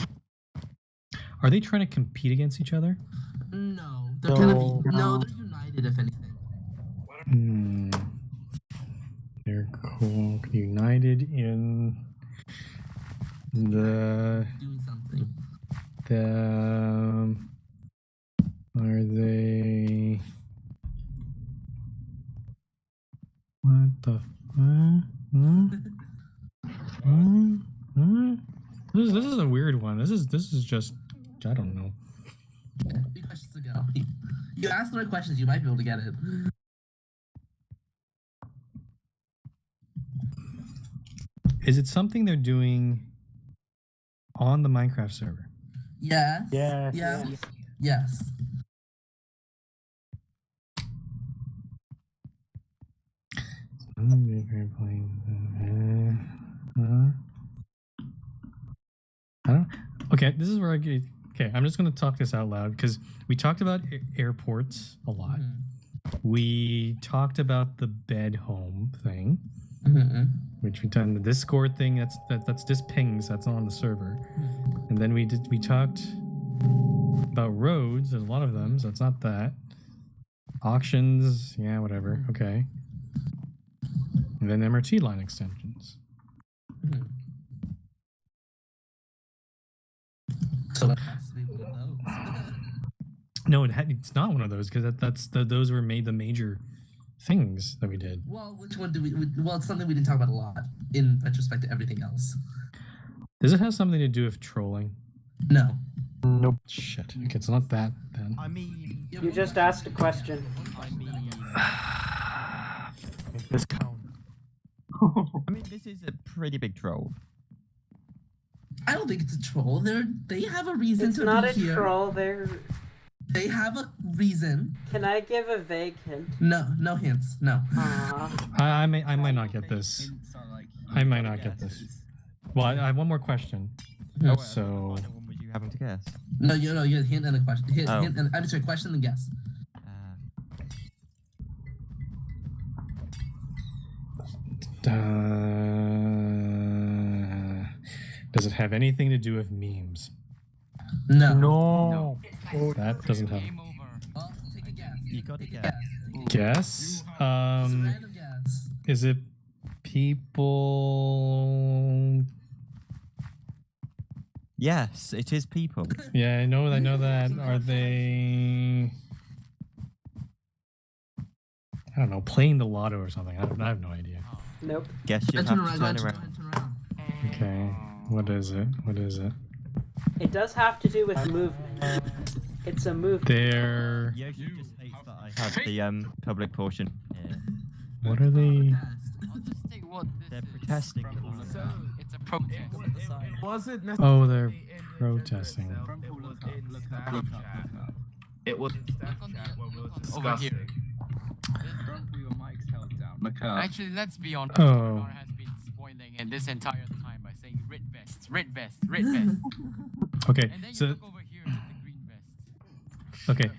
Are they trying to compete against each other? No. They're they're united, if anything. They're cool. United in the. Doing something. Are they? What the fuck? This is a weird one. This is just, I don't know. 3 questions to go. You ask the right questions, you might be able to get it. Is it something they're doing on the Minecraft server? Yes. Yes. Yes. Yes. Okay, this is where okay, I'm just going to talk this out loud because we talked about airports a lot. We talked about the bed home thing, which we've done the Discord thing. That's just pings. That's not on the server. And then we talked about roads. There's a lot of them, so it's not that. Auctions, yeah, whatever. Okay. And then MRT line extensions. So it has to be one of those. No, it's not one of those because those were made the major things that we did. Well, which one do we? Well, it's something we didn't talk about a lot in retrospect to everything else. Does it have something to do with trolling? No. Nope. Shit. Okay, it's not that then. I mean, You just asked a question. I mean, This count. I mean, this is a pretty big troll. I don't think it's a troll. They have a reason It's to not be a here. troll. They have a reason. Can I give a vague hint? No hints. No. I might not get this. I might not get this. Well, I have one more question. Oh, So. What one was you having to guess? No, you know, you hint and a question. Hint and I'm sorry, question and guess. Does it have anything to do with memes? No. No. That doesn't have. Well, take a guess. You got to guess. Guess. It's a random guess. Is it people? Yes, it is people. Yeah, I know that. Are they? I don't know, playing the lotto or something. I have no idea. Nope. Guess you have to turn around. Okay. What is it? What is it? It does have to do with movement. It's a movement. They're. Yoshi just hates that I have the public portion here. What are they? They're protesting. It's a protest. Oh, they're protesting. It was in Snapchat when we were Over discussing. here. Actually, let's be honest. Oh. Nora has been spoiling it this entire time by saying red vests, red vest, red vest. Okay, And then you so look over here to the green vest. okay,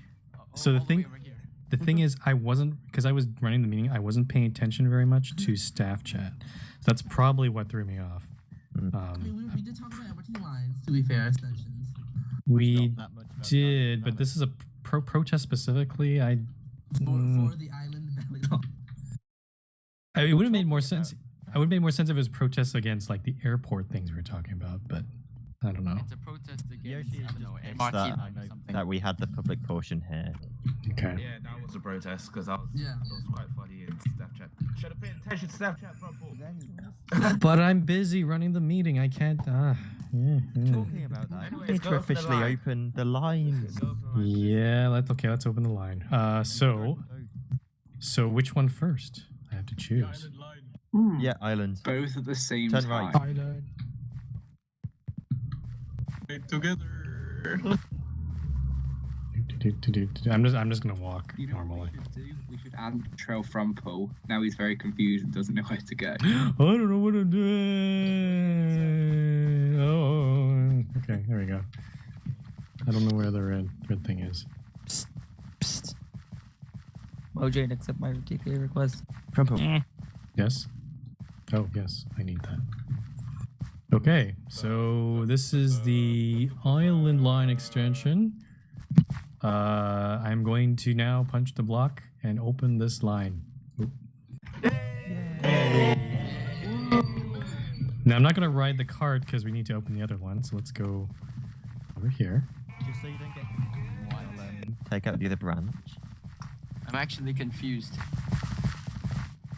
so the all the way thing, over here. the thing is, I wasn't because I was running the meeting. I wasn't paying attention very much to staff chat. So that's probably what threw me off. I mean, we did talk about Everton lines, to be fair, extensions. We did, but this is a protest specifically. For the island valley. It would have made more sense. I would have made more sense if it was protests against like the airport things we were talking about, but I don't know. It's a protest against, Yoshi I don't know, just MRT that, line or something. that we had the public portion here. Okay. Yeah, that was a protest because that was quite funny in Snapchat. Should have paid attention to Snapchat, But I'm busy running the meeting. I can't. Talking about that, Anyways, we need to go for the officially line. open the lines. Yeah. Let's open the line. So which one first? I have to choose. Yeah, island. Both at the same Turn time. right. Together. I'm just gonna walk You know normally. what we should do? We should add trail from Poe. Now he's very confused and doesn't know where to go. I don't know what I'm doing. Oh, okay, there we go. I don't know where the red thing is. OJ, accept my TPA request. From Poe. Yes. Oh, yes. I need that. Okay, so this is the island line extension. I'm going to now punch the block and open this line. Oop. Now I'm not going to ride the cart because we need to open the other one. So let's go over here. Just so you don't get take out the other branch. I'm actually confused.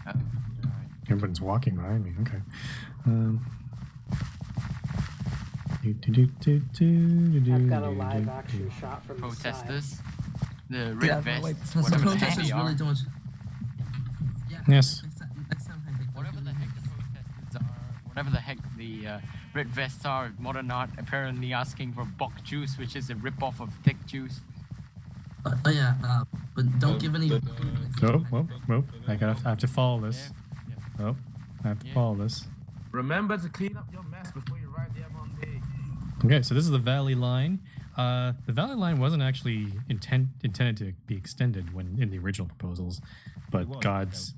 Oh, Everyone's walking behind me. Okay. I've got a live action shot from the side. protesters, the Yeah, red no, vests, wait, whatever the heck Protesters they are. really don't. Yeah. Yes. Next time, Whatever the heck the protesters are, whatever the heck the red vests are, Modern Art apparently asking for bok juice, which is a rip-off of thick juice. But don't give any. Oh, whoop. I have to follow this. Oh, I have to follow this. Remember to clean up your mess before you ride the MRT. Okay, so this is the Valley line. The Valley line wasn't actually intended to be extended when in the original proposals, but God's.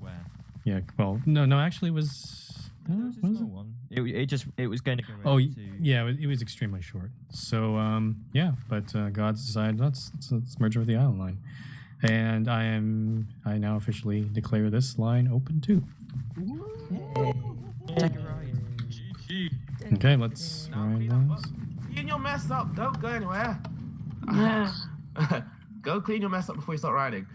Yeah, well, no, actually it was. It was going to go. Oh, yeah, it was extremely short. So, yeah, but God's decided let's merge with the island line, and I now officially declare this line open too. Take a ride. Okay, let's ride those. your mess up. Don't go anywhere. Go clean your mess up before you start riding.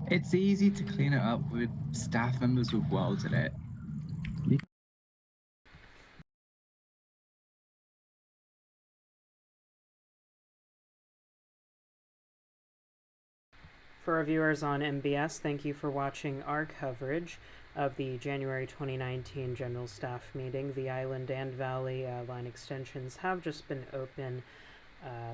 It's easy to clean it up with staff members who've welded it. For our viewers on MBS, thank you for watching our coverage of the January 2019 General Staff Meeting. The Island and Valley line extensions have just been open,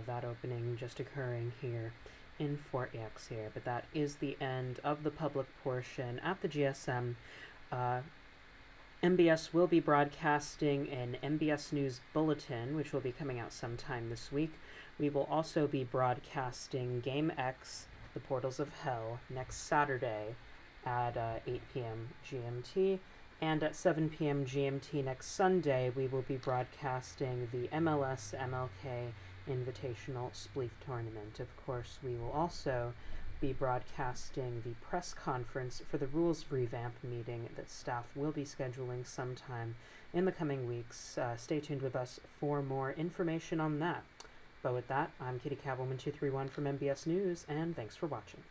that opening just occurring here in Fort Yax here. But that is the end of the public portion at the GSM. MBS will be broadcasting an MBS News Bulletin, which will be coming out sometime this week. We will also be broadcasting Game X, The Portals of Hell, next Saturday at 8 p.m. GMT, and at 7 p.m. GMT next Sunday, we will be broadcasting the MLS MLK Invitational Spleef Tournament. Of course, we will also be broadcasting the press conference for the rules revamp meeting that staff will be scheduling sometime in the coming weeks. Stay tuned with us for more information on that. But with that, I'm Kitty Catwoman 231 from MBS News, and thanks for watching.